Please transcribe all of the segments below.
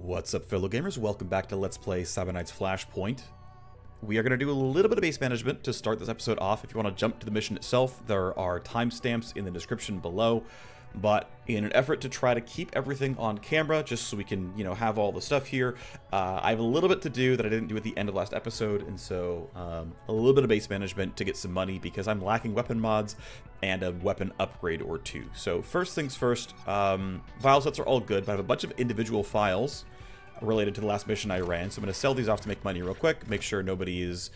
What's up, fellow gamers? Welcome back to Let's Play Cyberknight's Flashpoint. We are going to do a little bit of base management to start this episode off. If you want to jump to the mission itself, there are timestamps in the description below. But in an effort to try to keep everything on camera, just so we can, have all the stuff here, I have a little bit to do that I didn't do at the end of last episode, and so a little bit of base management to get some money because I'm lacking weapon mods and a weapon upgrade or two. So first things first, file sets are all good, but I have a bunch of individual files related to the last mission I ran, so I'm going to sell these off to make money real quick, make sure nobody is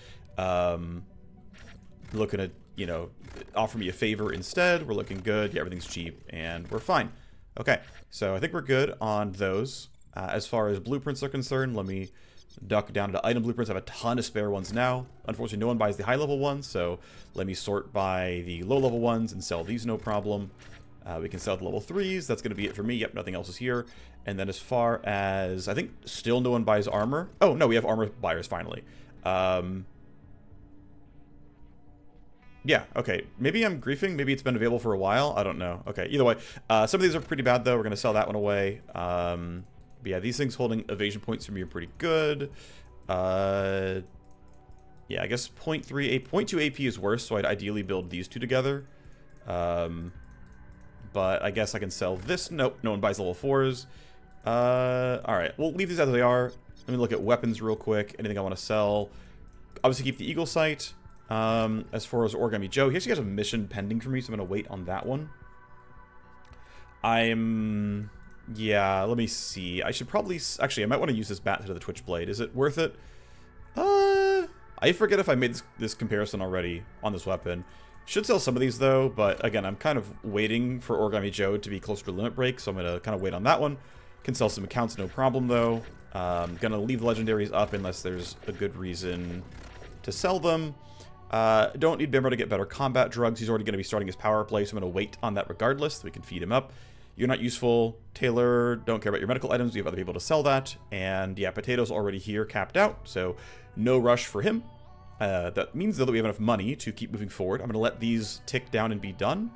looking to offer me a favor instead. We're looking good. Yeah, everything's cheap, and we're fine. Okay, so I think we're good on those. As far as blueprints are concerned, let me duck down to item blueprints. I have a ton of spare ones now. Unfortunately, no one buys the high-level ones, so let me sort by the low-level ones and sell these no problem. We can sell the level 3s. That's going to be it for me. Yep, nothing else is here. And then as far as... I think still no one buys armor. Oh, no, we have armor buyers finally. Yeah, okay. Maybe I'm griefing. Maybe it's been available for a while. I don't know. Okay, either way. Some of these are pretty bad, though. We're going to sell that one away. But yeah, these things holding evasion points for me are pretty good. Yeah, I guess 0.2 AP is worse, so I'd ideally build these two together. But I guess I can sell this. Nope, no one buys level 4s. Alright, we'll leave these as they are. Let me look at weapons real quick. Anything I want to sell. Obviously keep the Eagle Sight. As far as Origami Joe, he actually has a mission pending for me, so I'm going to wait on that one. Yeah, let me see. I should probably... Actually, I might want to use this bat to the Twitch Blade. Is it worth it? I forget if I made this comparison already on this weapon. Should sell some of these, though, but again, I'm kind of waiting for Origami Joe to be closer to limit break, so I'm going to kind of wait on that one. Can sell some accounts, no problem, though. Going to leave the legendaries up unless there's a good reason to sell them. Don't need Bimmer to get better combat drugs. He's already going to be starting his power play, so I'm going to wait on that regardless, so we can feed him up. You're not useful. Taylor, don't care about your medical items. We have other people to sell that. And yeah, Potato's already here, capped out, so no rush for him. That means, though, that we have enough money to keep moving forward. I'm going to let these tick down and be done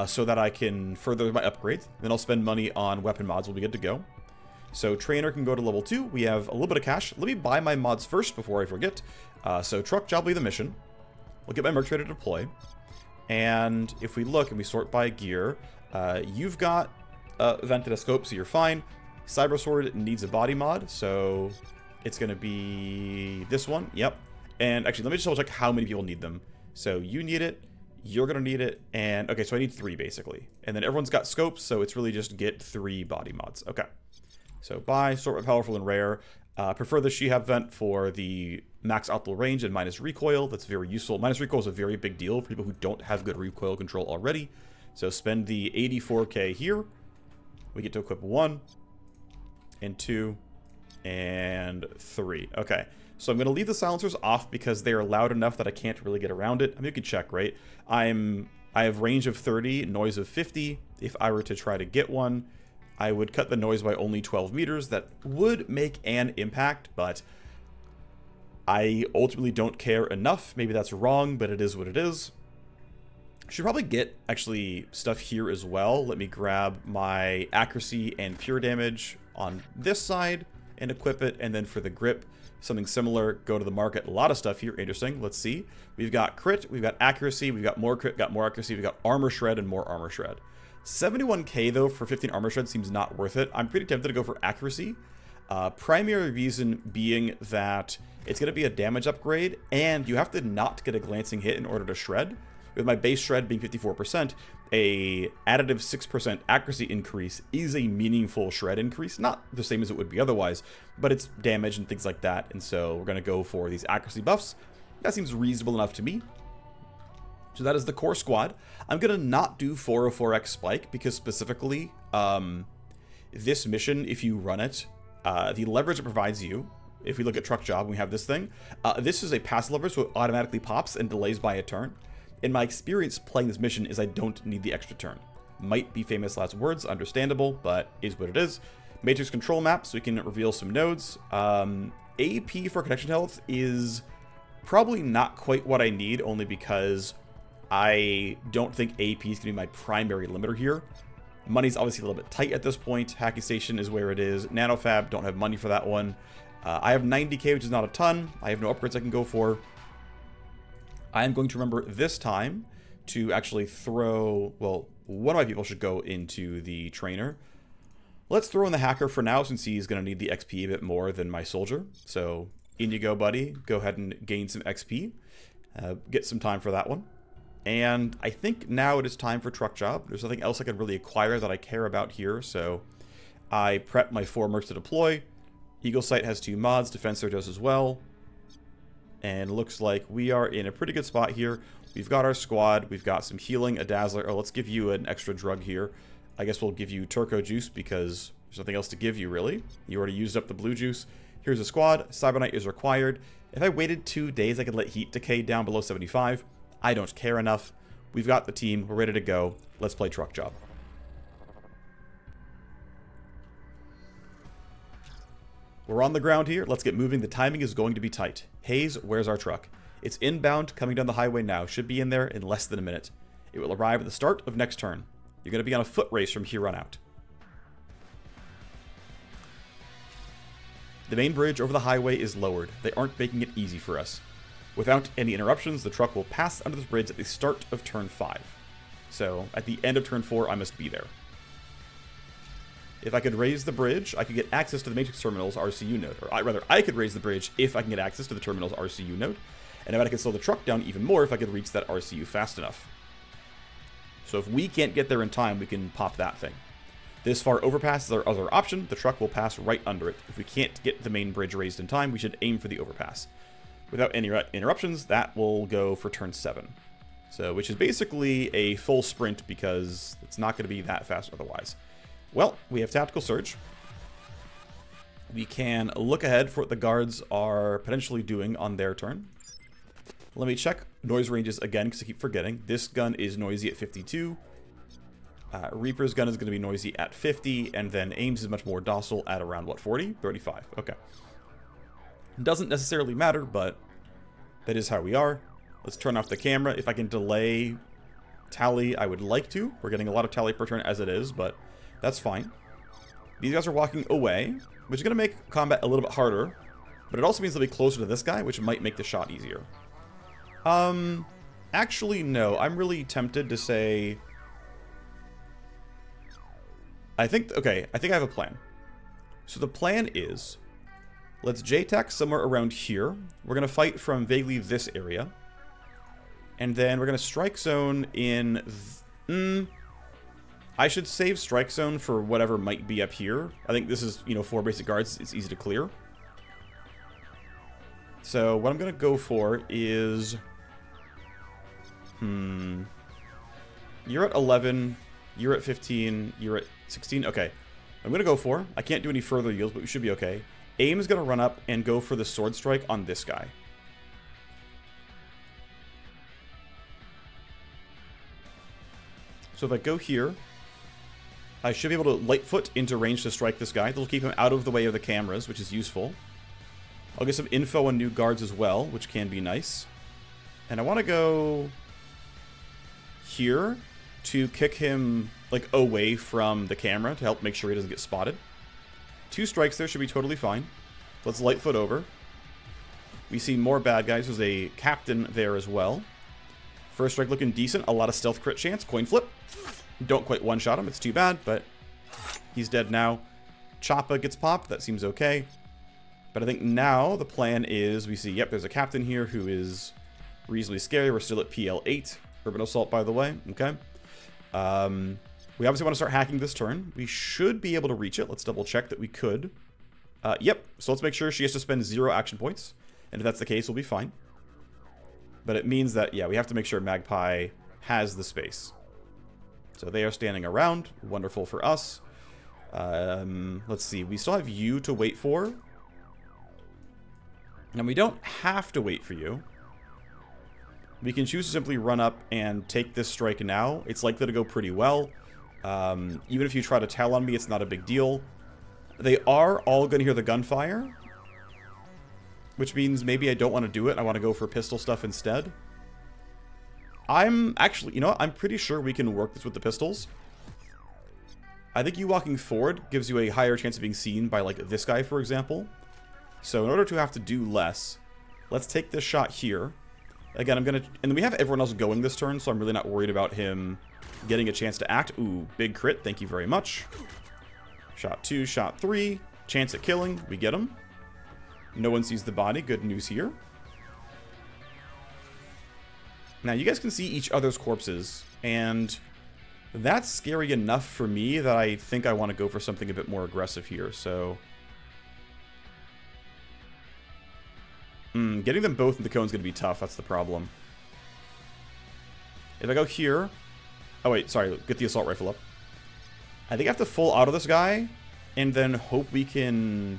so that I can further my upgrades. Then I'll spend money on weapon mods. We'll be good to go. So Trainer can go to level 2. We have a little bit of cash. Let me buy my mods first before I forget. So Truck Job will be the mission. We'll get my merc ready to deploy. And if we look and we sort by gear, you've got vented a scope, so you're fine. Cybersword needs a body mod, so it's going to be this one. Yep. And actually, let me just double check how many people need them. So you need it, you're going to need it, and okay, so I need 3 basically. And then everyone's got scopes, so it's really just get 3 body mods. Okay. So buy, sort by powerful and rare. Prefer the She-Have vent for the max optimal range and minus recoil. That's very useful. Minus recoil is a very big deal for people who don't have good recoil control already. So spend the 84k here. We get to equip 1 and 2 and 3. Okay. So I'm going to leave the silencers off because they are loud enough that I can't really get around it. I mean, you can check, right? I have range of 30, noise of 50. If I were to try to get one, I would cut the noise by only 12 meters. That would make an impact, but I ultimately don't care enough. Maybe that's wrong, but it is what it is. Should probably get, actually, stuff here as well. Let me grab my accuracy and pure damage on this side and equip it. And then for the grip, something similar, go to the market. A lot of stuff here. Interesting. Let's see. We've got crit, we've got accuracy, we've got more crit, got more accuracy, we've got armor shred and more armor shred. 71k though for 15 armor shred seems not worth it. I'm pretty tempted to go for accuracy. Primary reason being that it's going to be a damage upgrade and you have to not get a glancing hit in order to shred. With my base shred being 54%, a additive 6% accuracy increase is a meaningful shred increase. Not the same as it would be otherwise, but it's damage and things like that. And so we're going to go for these accuracy buffs. That seems reasonable enough to me. So that is the core squad. I'm going to not do 404x spike because specifically this mission, if you run it, the leverage it provides you, if we look at Truck Job, we have this thing. This is a passive leverage, so it automatically pops and delays by a turn. In my experience playing this mission is I don't need the extra turn. Might be famous last words, understandable, but is what it is. Matrix control map, so we can reveal some nodes. AP for connection health is probably not quite what I need, only because I don't think AP is going to be my primary limiter here. Money's obviously a little bit tight at this point. Hacking Station is where it is. Nanofab, don't have money for that one. I have 90k, which is not a ton. I have no upgrades I can go for. I am going to remember this time to actually throw... Well, one of my people should go into the trainer. Let's throw in the hacker for now, since he's going to need the XP a bit more than my soldier. So, in you go, buddy. Go ahead and gain some XP. Get some time for that one. And I think now it is time for truck job. There's nothing else I could really acquire that I care about here, so I prep my 4 mercs to deploy. Eagle Sight has 2 mods, Defensor does as well. And looks like we are in a pretty good spot here. We've got our squad, we've got some healing, a dazzler. Oh, let's give you an extra drug here. I guess we'll give you turco juice because there's nothing else to give you, really. You already used up the blue juice. Here's a squad. Cyberknight is required. If I waited 2 days, I could let heat decay down below 75. I don't care enough. We've got the team. We're ready to go. Let's play truck job. We're on the ground here. Let's get moving. The timing is going to be tight. Hayes, where's our truck? It's inbound, coming down the highway now. Should be in there in less than a minute. It will arrive at the start of next turn. You're going to be on a foot race from here on out. The main bridge over the highway is lowered. They aren't making it easy for us. Without any interruptions, the truck will pass under this bridge at the start of turn 5. So, at the end of turn 4, I must be there. If I could raise the bridge, I could get access to the Matrix Terminal's RCU node. Or rather, I could raise the bridge if I can get access to the Terminal's RCU node. And I could slow the truck down even more if I could reach that RCU fast enough. So if we can't get there in time, we can pop that thing. This far overpass is our other option. The truck will pass right under it. If we can't get the main bridge raised in time, we should aim for the overpass. Without any interruptions, that will go for turn 7. So, which is basically a full sprint because it's not going to be that fast otherwise. Well, we have Tactical Surge. We can look ahead for what the guards are potentially doing on their turn. Let me check noise ranges again because I keep forgetting. This gun is noisy at 52. Reaper's gun is going to be noisy at 50. And then Ames is much more docile at around, what, 40? 35. Okay. Doesn't necessarily matter, but that is how we are. Let's turn off the camera. If I can delay tally, I would like to. We're getting a lot of tally per turn as it is, but that's fine. These guys are walking away, which is going to make combat a little bit harder, but it also means they'll be closer to this guy, which might make the shot easier. Actually, no. I'm really tempted to say... Okay, I think I have a plan. So the plan is... Let's JTAC somewhere around here. We're going to fight from vaguely this area. And then we're going to strike zone in... I should save strike zone for whatever might be up here. I think this is, 4 basic guards. It's easy to clear. So what I'm going to go for is... You're at 11. You're at 15. You're at 16. Okay. I'm going to go for... I can't do any further yields, but we should be okay. Aim is going to run up and go for the sword strike on this guy. So if I go here, I should be able to lightfoot into range to strike this guy. That'll keep him out of the way of the cameras, which is useful. I'll get some info on new guards as well, which can be nice. And I want to go here to kick him like away from the camera to help make sure he doesn't get spotted. 2 strikes there should be totally fine. Let's lightfoot over. We see more bad guys. There's a captain there as well. First strike looking decent. A lot of stealth crit chance. Coin flip. Don't quite one-shot him. It's too bad, but he's dead now. Choppa gets popped. That seems okay. But I think now the plan is we see, yep, there's a captain here who is reasonably scary. We're still at PL8. Urban Assault, by the way. Okay. We obviously want to start hacking this turn. We should be able to reach it. Let's double check that we could. Yep. So let's make sure she has to spend 0 action points. And if that's the case, we'll be fine. But it means that, yeah, we have to make sure Magpie has the space. So they are standing around. Wonderful for us. Let's see. We still have you to wait for. And we don't have to wait for you. We can choose to simply run up and take this strike now. It's likely to go pretty well. Even if you try to tell on me, it's not a big deal. They are all going to hear the gunfire. Which means maybe I don't want to do it. I want to go for pistol stuff instead. I'm actually, I'm pretty sure we can work this with the pistols. I think you walking forward gives you a higher chance of being seen by, like, this guy, for example. So in order to have to do less, let's take this shot here. Again, I'm going to... And we have everyone else going this turn, so I'm really not worried about him getting a chance to act. Ooh, big crit. Thank you very much. Shot 2, shot 3. Chance at killing. We get him. No one sees the body. Good news here. Now, you guys can see each other's corpses, and that's scary enough for me that I think I want to go for something a bit more aggressive here, so... getting them both in the cone is going to be tough, that's the problem. If I go here... Oh wait, sorry, get the assault rifle up. I think I have to full auto this guy, and then hope we can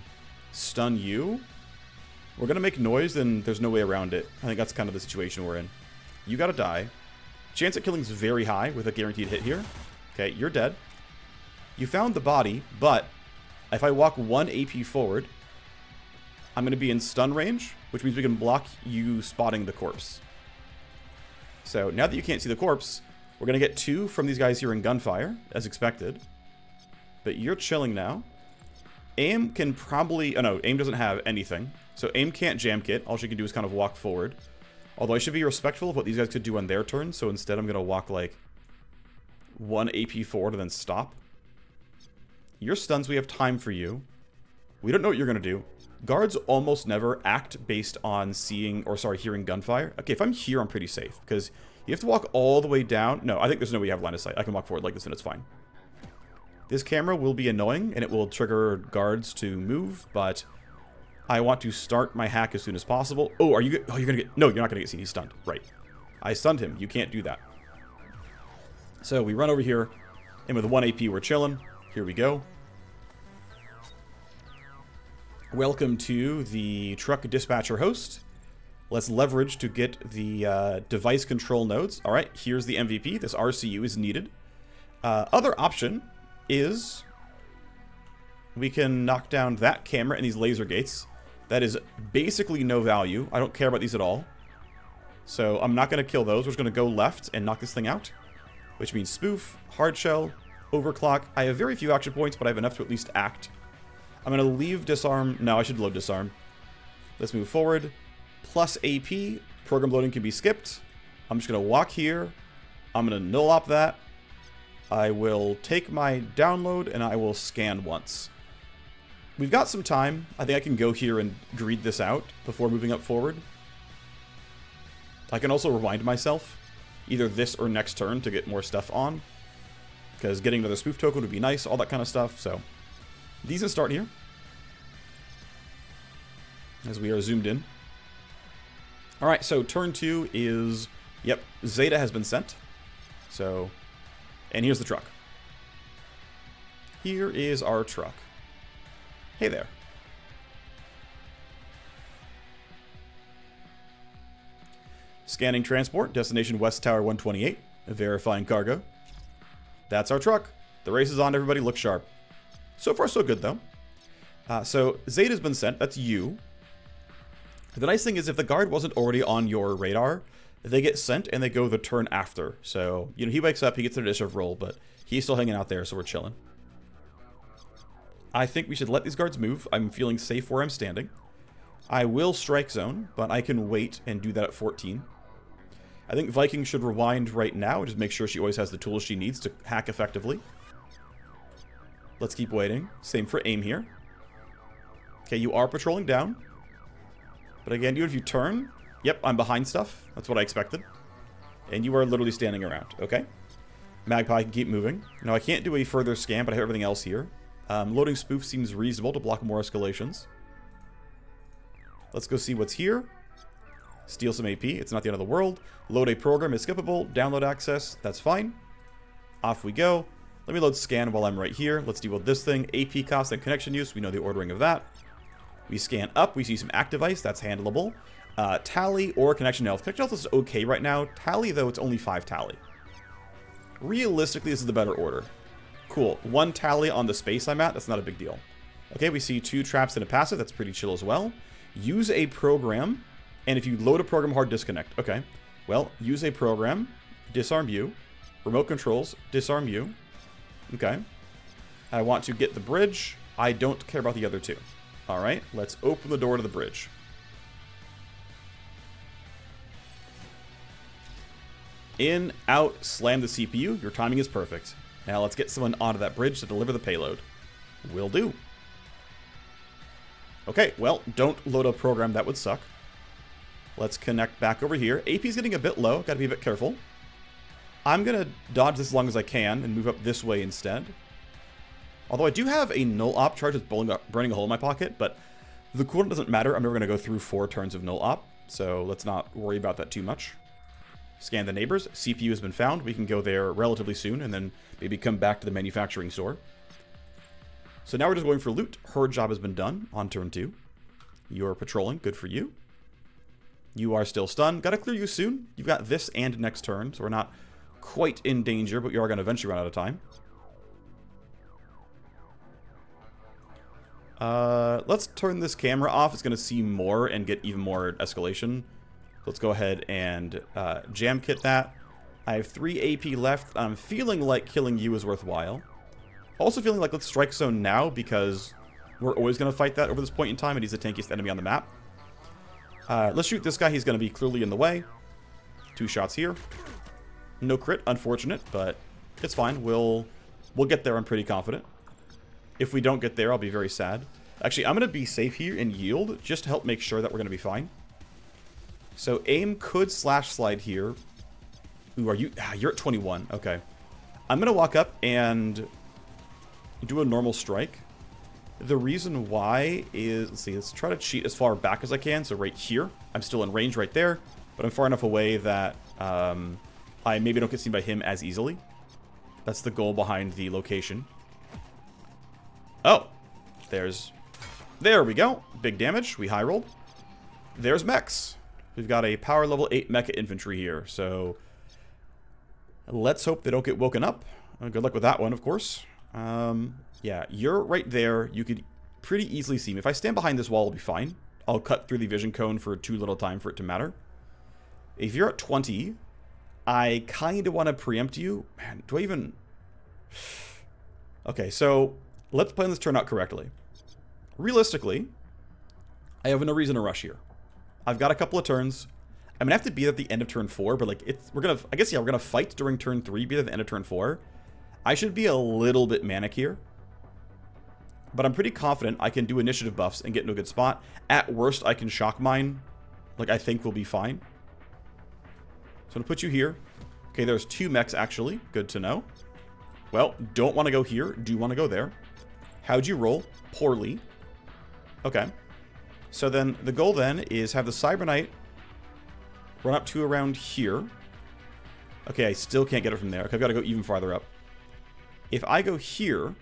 stun you. We're going to make noise, and there's no way around it. I think that's kind of the situation we're in. You gotta die. Chance at killing is very high with a guaranteed hit here. Okay, you're dead. You found the body, but if I walk 1 AP forward, I'm going to be in stun range, which means we can block you spotting the corpse. So now that you can't see the corpse, we're going to get 2 from these guys here in gunfire, as expected. But you're chilling now. Aim can probably... Oh no, aim doesn't have anything. So aim can't jam kit. All she can do is kind of walk forward. Although I should be respectful of what these guys could do on their turn, so instead I'm going to walk like 1 AP forward and then stop. Your stuns, we have time for you. We don't know what you're going to do. Guards almost never act based on seeing, or sorry, hearing gunfire. Okay, if I'm here, I'm pretty safe, because you have to walk all the way down. No, I think there's no way you have line of sight. I can walk forward like this and it's fine. This camera will be annoying, and it will trigger guards to move, but... I want to start my hack as soon as possible. Oh, are you... Oh, you're going to get... No, you're not going to get seen. He's stunned. Right. I stunned him. You can't do that. So we run over here, and with 1 AP, we're chilling. Here we go. Welcome to the truck dispatcher host. Let's leverage to get the device control nodes. All right, here's the MVP. This RCU is needed. Other option is we can knock down that camera and these laser gates. That is basically no value. I don't care about these at all. So I'm not going to kill those. We're just going to go left and knock this thing out. Which means spoof, hard shell, overclock. I have very few action points, but I have enough to at least act. I'm going to leave disarm. No, I should load disarm. Let's move forward. Plus AP. Program loading can be skipped. I'm just going to walk here. I'm going to null-op that. I will take my download and I will scan once. We've got some time. I think I can go here and greed this out before moving up forward. I can also rewind myself, either this or next turn, to get more stuff on. Because getting another spoof token would be nice, all that kind of stuff. So, decent start here. As we are zoomed in. Alright, so turn 2 is... Yep, Zeta has been sent. So, and here's the truck. Here is our truck. Hey there. Scanning transport, destination West Tower 128. Verifying cargo. That's our truck. The race is on, everybody look sharp. So far so good though. So Zeta's been sent, that's you. The nice thing is if the guard wasn't already on your radar, they get sent and they go the turn after. So, you know, he wakes up, he gets an initiative roll, but he's still hanging out there, so we're chilling. I think we should let these guards move. I'm feeling safe where I'm standing. I will strike zone, but I can wait and do that at 14. I think Viking should rewind right now, just make sure she always has the tools she needs to hack effectively. Let's keep waiting. Same for aim here. Okay, you are patrolling down. But again, even if you turn, yep, I'm behind stuff. That's what I expected. And you are literally standing around, okay? Magpie can keep moving. Now, I can't do a further scan, but I have everything else here. Loading spoof seems reasonable to block more escalations. Let's go see what's here. Steal some AP. It's not the end of the world. Load a program is skippable. Download access. That's fine. Off we go. Let me load scan while I'm right here. Let's deal with this thing. AP cost and connection use. We know the ordering of that. We scan up. We see some active ice. That's handleable. Tally or connection health. Connection health is okay right now. Tally, though, it's only 5 tally. Realistically, this is the better order. Cool. 1 tally on the space I'm at. That's not a big deal. Okay, we see 2 traps and a passive. That's pretty chill as well. Use a program. And if you load a program hard, disconnect. Okay. Well, use a program. Disarm you. Remote controls. Disarm you. Okay. I want to get the bridge. I don't care about the other two. Alright, let's open the door to the bridge. In, out, slam the CPU. Your timing is perfect. Now let's get someone onto that bridge to deliver the payload. Will do. Okay, well, don't load a program. That would suck. Let's connect back over here. AP's getting a bit low. Gotta be a bit careful. I'm gonna dodge this as long as I can and move up this way instead. Although I do have a null op charge that's burning a hole in my pocket, but the cooldown doesn't matter. I'm never gonna go through 4 turns of null op, so let's not worry about that too much. Scan the neighbors. CPU has been found. We can go there relatively soon and then maybe come back to the manufacturing store. So now we're just going for loot. Her job has been done on turn 2. You're patrolling. Good for you. You are still stunned. Gotta clear you soon. You've got this and next turn, so we're not quite in danger, but you are going to eventually run out of time. Let's turn this camera off. It's going to see more and get even more escalation. Let's go ahead and jam kit that. I have 3 AP left. I'm feeling like killing you is worthwhile. Also feeling like let's strike zone now because we're always going to fight that over this point in time and he's the tankiest enemy on the map. Let's shoot this guy. He's going to be clearly in the way. 2 shots here. No crit, unfortunate, but it's fine. We'll get there, I'm pretty confident. If we don't get there, I'll be very sad. Actually, I'm going to be safe here and yield just to help make sure that we're going to be fine. So aim could slash slide here. Ooh, are you? You're at 21. Okay. I'm going to walk up and do a normal strike. The reason why is, let's see, let's try to cheat as far back as I can. So right here, I'm still in range right there, but I'm far enough away that I maybe don't get seen by him as easily. That's the goal behind the location. Oh, there we go. Big damage. We high rolled. There's mechs. We've got a power level 8 mecha infantry here, so let's hope they don't get woken up. Good luck with that one, of course. Yeah, you're right there. You could pretty easily see me. If I stand behind this wall, I'll be fine. I'll cut through the vision cone for too little time for it to matter. If you're at 20, I kind of want to preempt you. Man, do I even... Okay, so let's plan this turn out correctly. Realistically, I have no reason to rush here. I've got a couple of turns. I'm gonna have to be at the end of turn 4, but like we're gonna fight during turn 3, be at the end of turn 4. I should be a little bit manic here, but I'm pretty confident I can do initiative buffs and get into a good spot. At worst, I can shock mine. Like I think we'll be fine. So I'm gonna put you here. Okay, there's 2 mechs actually. Good to know. Well, don't want to go here. Do want to go there. How'd you roll? Poorly. Okay. So then the goal then is have the Cyber Knight run up to around here. Okay, I still can't get it from there. Okay, I've got to go even farther up. If I go here,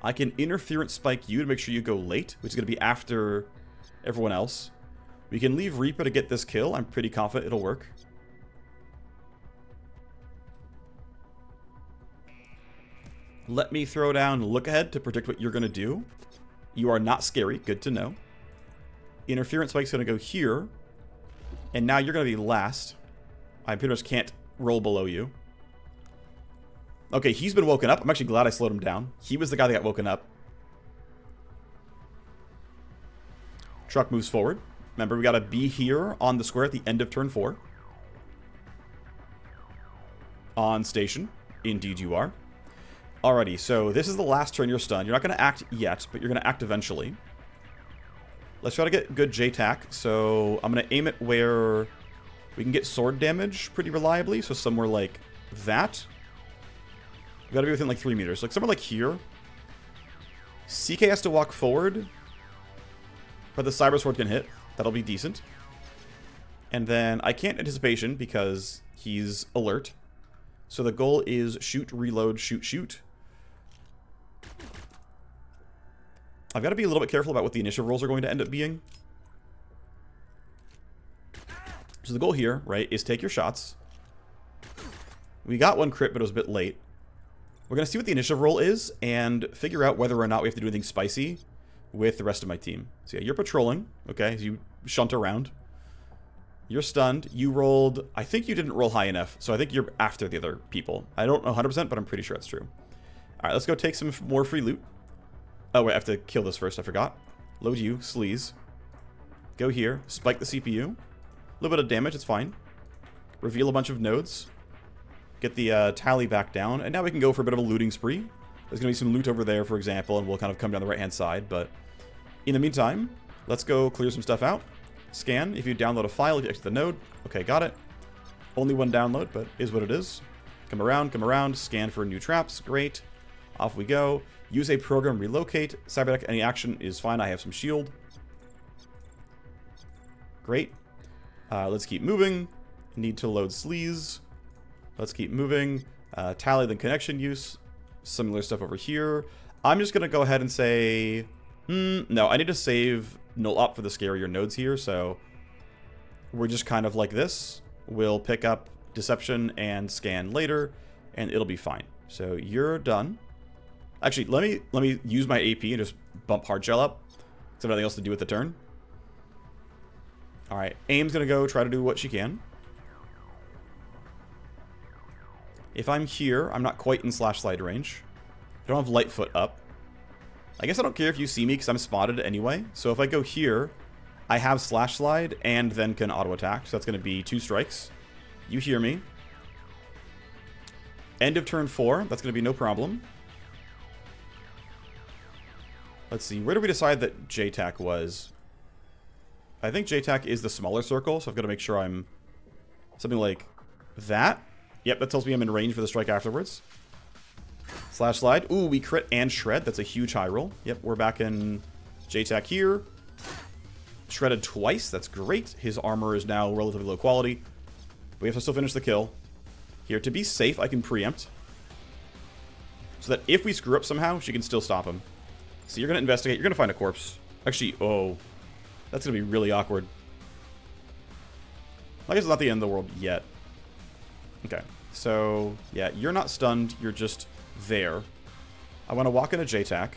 I can interference spike you to make sure you go late, which is going to be after everyone else. We can leave Reaper to get this kill. I'm pretty confident it'll work. Let me throw down look ahead to predict what you're going to do. You are not scary. Good to know. Interference spike's going to go here. And now you're going to be last. I pretty much can't roll below you. Okay, he's been woken up. I'm actually glad I slowed him down. He was the guy that got woken up. Truck moves forward. Remember, we got to be here on the square at the end of turn 4. On station. Indeed you are. Alrighty, so this is the last turn you're stunned. You're not going to act yet, but you're going to act eventually. Let's try to get good J-tack. So I'm going to aim it where we can get sword damage pretty reliably. So somewhere like that. We've got to be within like 3 meters. Like somewhere like here. CK has to walk forward. But the Cybersword can hit. That'll be decent. And then I can't anticipation because he's alert. So the goal is shoot, reload, shoot, shoot. I've got to be a little bit careful about what the initiative rolls are going to end up being. So the goal here, right, is take your shots. We got 1 crit, but it was a bit late. We're going to see what the initiative roll is and figure out whether or not we have to do anything spicy with the rest of my team. So yeah, you're patrolling. Okay, you shunt around. You're stunned. You rolled... I think you didn't roll high enough, so I think you're after the other people. I don't know 100%, but I'm pretty sure it's true. Alright, let's go take some more free loot. Oh, wait, I have to kill this first. I forgot. Load you, sleaze. Go here. Spike the CPU. A little bit of damage. It's fine. Reveal a bunch of nodes. Get the tally back down. And now we can go for a bit of a looting spree. There's going to be some loot over there, for example, and we'll kind of come down the right-hand side. But in the meantime, let's go clear some stuff out. Scan. If you download a file, if you exit the node. Okay, got it. Only one download, but is what it is. Come around. Scan for new traps. Great. Off we go. Use a program relocate. Cyberdeck, any action is fine. I have some shield. Great. Let's keep moving. Need to load sleaze. Let's keep moving. Tally the connection use. Similar stuff over here. I'm just going to go ahead and say... no, I need to save null up for the scarier nodes here, so... We're just kind of like this. We'll pick up deception and scan later, and it'll be fine. So you're done. Actually, let me use my AP and just bump hard shell up. So I have nothing else to do with the turn. Alright, Aim's gonna go try to do what she can. If I'm here, I'm not quite in slash slide range. I don't have Lightfoot up. I guess I don't care if you see me because I'm spotted anyway. So if I go here, I have slash slide and then can auto attack. So that's going to be 2 strikes. You hear me. End of turn 4. That's going to be no problem. Let's see. Where did we decide that JTAC was? I think JTAC is the smaller circle. So I've got to make sure I'm something like that. Yep, that tells me I'm in range for the strike afterwards. Slash slide. Ooh, we crit and shred. That's a huge high roll. Yep, we're back in JTAC here. Shredded twice. That's great. His armor is now relatively low quality. But we have to still finish the kill. Here, to be safe, I can preempt. So that if we screw up somehow, she can still stop him. So you're going to investigate. You're going to find a corpse. Actually, oh. That's going to be really awkward. I guess it's not the end of the world yet. Okay. So, yeah, you're not stunned. You're just there. I want to walk into JTAC.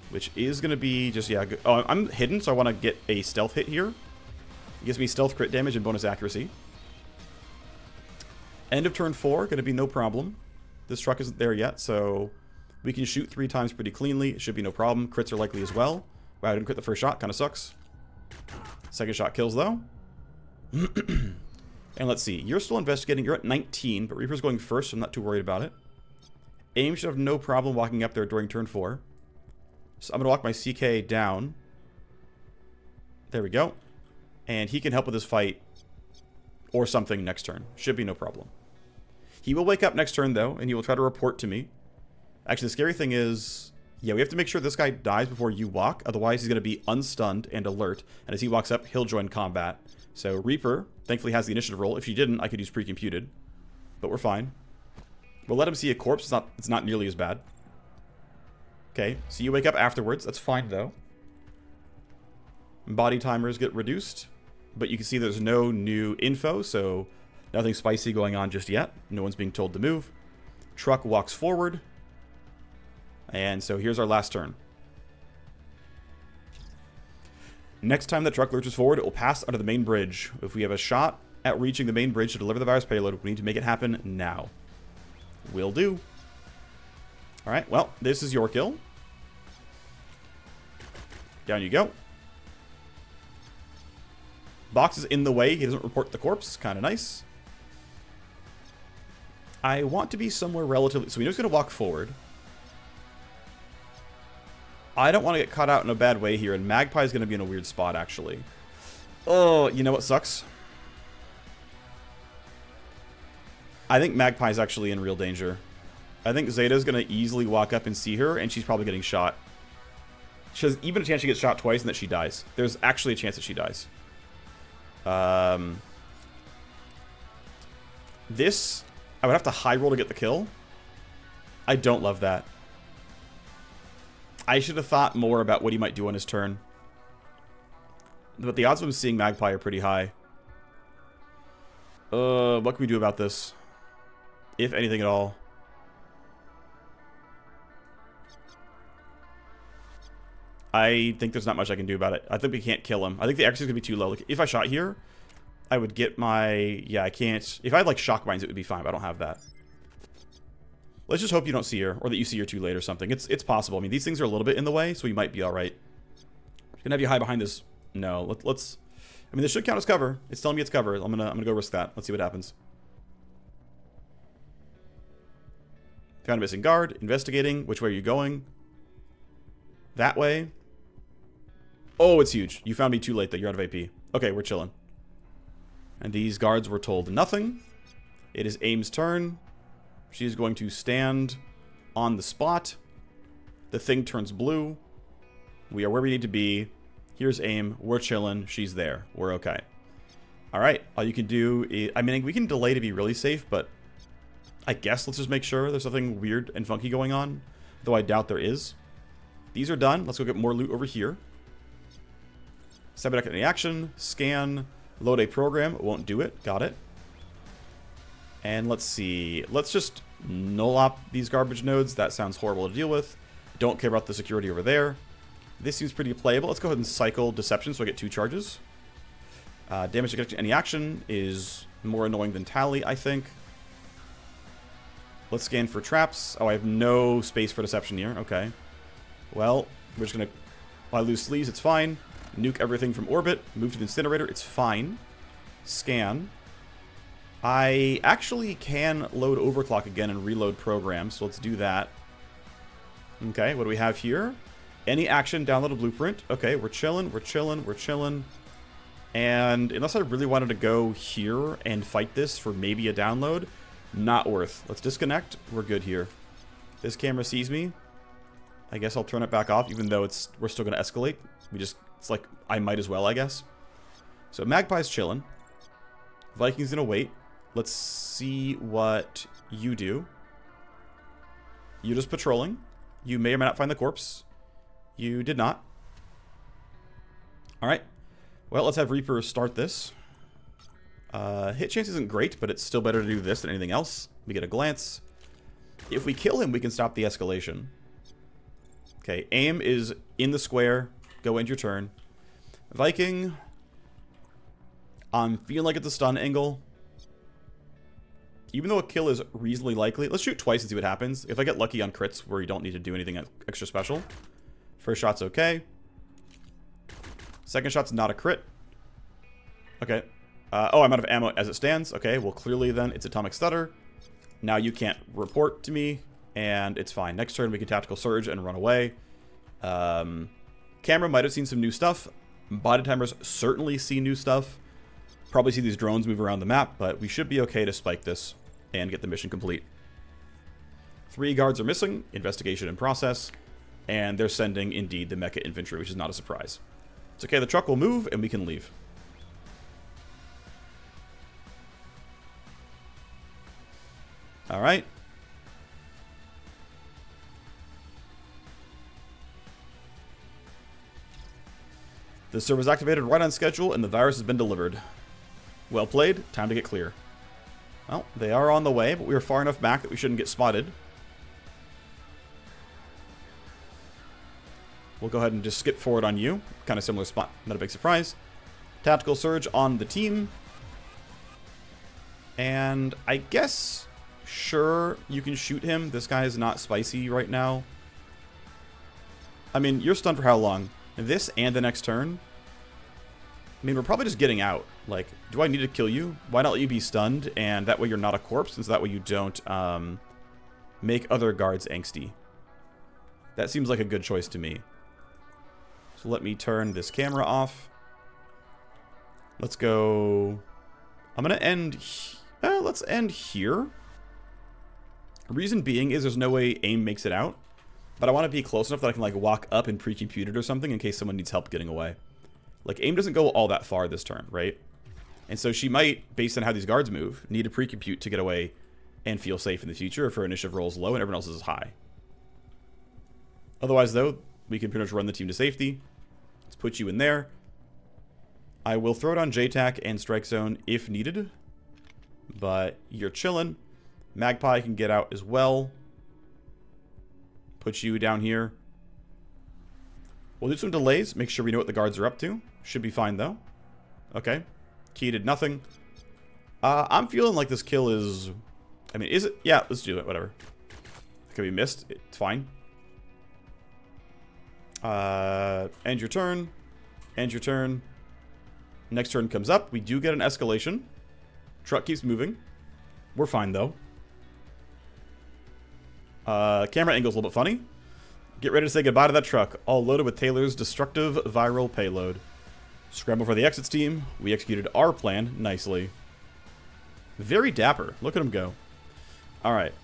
Which is going to be just, yeah. Oh, I'm hidden, so I want to get a stealth hit here. It gives me stealth crit damage and bonus accuracy. End of turn 4, going to be no problem. This truck isn't there yet, so we can shoot 3 times pretty cleanly. It should be no problem. Crits are likely as well. Wow, I didn't crit the first shot. Kind of sucks. Second shot kills, though. And let's see. You're still investigating. You're at 19, but Reaper's going first, so I'm not too worried about it. Aim should have no problem walking up there during turn 4. So I'm going to walk my CK down. There we go. And he can help with this fight or something next turn. Should be no problem. He will wake up next turn, though, and he will try to report to me. Actually, the scary thing is, yeah, we have to make sure this guy dies before you walk. Otherwise, he's going to be unstunned and alert. And as he walks up, he'll join combat. So Reaper, thankfully, has the initiative roll. If she didn't, I could use pre-computed. But we're fine. We'll let him see a corpse. It's not nearly as bad. Okay, so you wake up afterwards. That's fine, though. Body timers get reduced. But you can see there's no new info, so nothing spicy going on just yet. No one's being told to move. Truck walks forward. And so here's our last turn. Next time the truck lurches forward, it will pass under the main bridge. If we have a shot at reaching the main bridge to deliver the virus payload, we need to make it happen now. Will do. Alright, well, this is your kill. Down you go. Box is in the way. He doesn't report the corpse. Kind of nice. I want to be somewhere relatively... So we know he's going to walk forward. I don't want to get caught out in a bad way here, and Magpie is going to be in a weird spot, actually. Oh, you know what sucks? I think Magpie is actually in real danger. I think Zeta's going to easily walk up and see her, and she's probably getting shot. She has even a chance she gets shot twice and that she dies. There's actually a chance that she dies. This, I would have to high roll to get the kill. I don't love that. I should have thought more about what he might do on his turn. But the odds of him seeing Magpie are pretty high. What can we do about this? If anything at all. I think there's not much I can do about it. I think we can't kill him. I think the accuracy is going to be too low. Like, if I shot here, I would get my... Yeah, I can't... If I had, like, shock mines, it would be fine, but I don't have that. Let's just hope you don't see her, or that you see her too late or something. It's possible. I mean, these things are a little bit in the way, so we might be all right. Gonna have you hide behind this. No, let's. I mean, this should count as cover. It's telling me it's cover. I'm gonna go risk that. Let's see what happens. Found a missing guard. Investigating. Which way are you going? That way. Oh, it's huge. You found me too late, though. You're out of AP. Okay, we're chilling. And these guards were told nothing. It is Aim's turn. She is going to stand on the spot. The thing turns blue. We are where we need to be. Here's Aim. We're chilling. She's there. We're okay. All right. All you can do is... I mean, we can delay to be really safe, but I guess let's just make sure there's something weird and funky going on. Though I doubt there is. These are done. Let's go get more loot over here. Cyberdeck any action. Scan. Load a program. It won't do it. Got it. And let's see. Let's just null op these garbage nodes. That sounds horrible to deal with. Don't care about the security over there. This seems pretty playable. Let's go ahead and cycle Deception so I get 2 charges. Damage to any action is more annoying than Tally, I think. Let's scan for traps. Oh, I have no space for Deception here. Okay. Well, we're just going to... I lose sleeves. It's fine. Nuke everything from orbit. Move to the incinerator. It's fine. Scan. I actually can load overclock again and reload programs, so let's do that. Okay, what do we have here? Any action, download a blueprint. Okay, we're chilling, we're chilling, we're chilling. And unless I really wanted to go here and fight this for maybe a download, not worth. Let's disconnect. We're good here. This camera sees me. I guess I'll turn it back off, even though we're still going to escalate. It's like, I might as well, I guess. So Magpie's chilling. Viking's going to wait. Let's see what you do. You're just patrolling. You may or may not find the corpse. You did not. Alright. Well, let's have Reaper start this. Hit chance isn't great, but it's still better to do this than anything else. We get a glance. If we kill him, we can stop the escalation. Okay, Aim is in the square. Go end your turn. Viking. I'm feeling like it's a stun angle. Even though a kill is reasonably likely, let's shoot twice and see what happens. If I get lucky on crits where you don't need to do anything extra special. First shot's okay. Second shot's not a crit. Okay. Oh, I'm out of ammo as it stands. Okay, well clearly then it's Atomic Stutter. Now you can't report to me, and it's fine. Next turn we can Tactical Surge and run away. Camera might have seen some new stuff. Body timers certainly see new stuff. Probably see these drones move around the map, but we should be okay to spike this and get the mission complete. 3 guards are missing, investigation in process, and they're sending, indeed, the mecha infantry, which is not a surprise. It's okay, the truck will move, and we can leave. Alright. The server is activated right on schedule, and the virus has been delivered. Well played. Time to get clear. Well, they are on the way, but we are far enough back that we shouldn't get spotted. We'll go ahead and just skip forward on you. Kind of similar spot. Not a big surprise. Tactical Surge on the team. And I guess, sure, you can shoot him. This guy is not spicy right now. I mean, you're stunned for how long? This and the next turn? I mean, we're probably just getting out. Like, do I need to kill you? Why not let you be stunned? And that way you're not a corpse, and so that way you don't make other guards angsty. That seems like a good choice to me. So let me turn this camera off. Let's go... I'm going to end... let's end here. Reason being is there's no way Aim makes it out. But I want to be close enough that I can, like, walk up and pre-compute it or something in case someone needs help getting away. Like, Aim doesn't go all that far this turn, right? And so she might, based on how these guards move, need a pre-compute to get away and feel safe in the future if her initiative roll is low and everyone else is high. Otherwise, though, we can pretty much run the team to safety. Let's put you in there. I will throw it on JTAC and Strike Zone if needed. But you're chilling. Magpie can get out as well. Put you down here. We'll do some delays. Make sure we know what the guards are up to. Should be fine, though. Okay. Key did nothing. I'm feeling like this kill is... I mean, is it? Yeah, let's do it. Whatever. Could be missed. It's fine. End your turn. End your turn. Next turn comes up. We do get an escalation. Truck keeps moving. We're fine, though. Camera angle's a little bit funny. Get ready to say goodbye to that truck, all loaded with Taylor's destructive viral payload. Scramble for the exits team. We executed our plan nicely. Very dapper. Look at him go. Alright.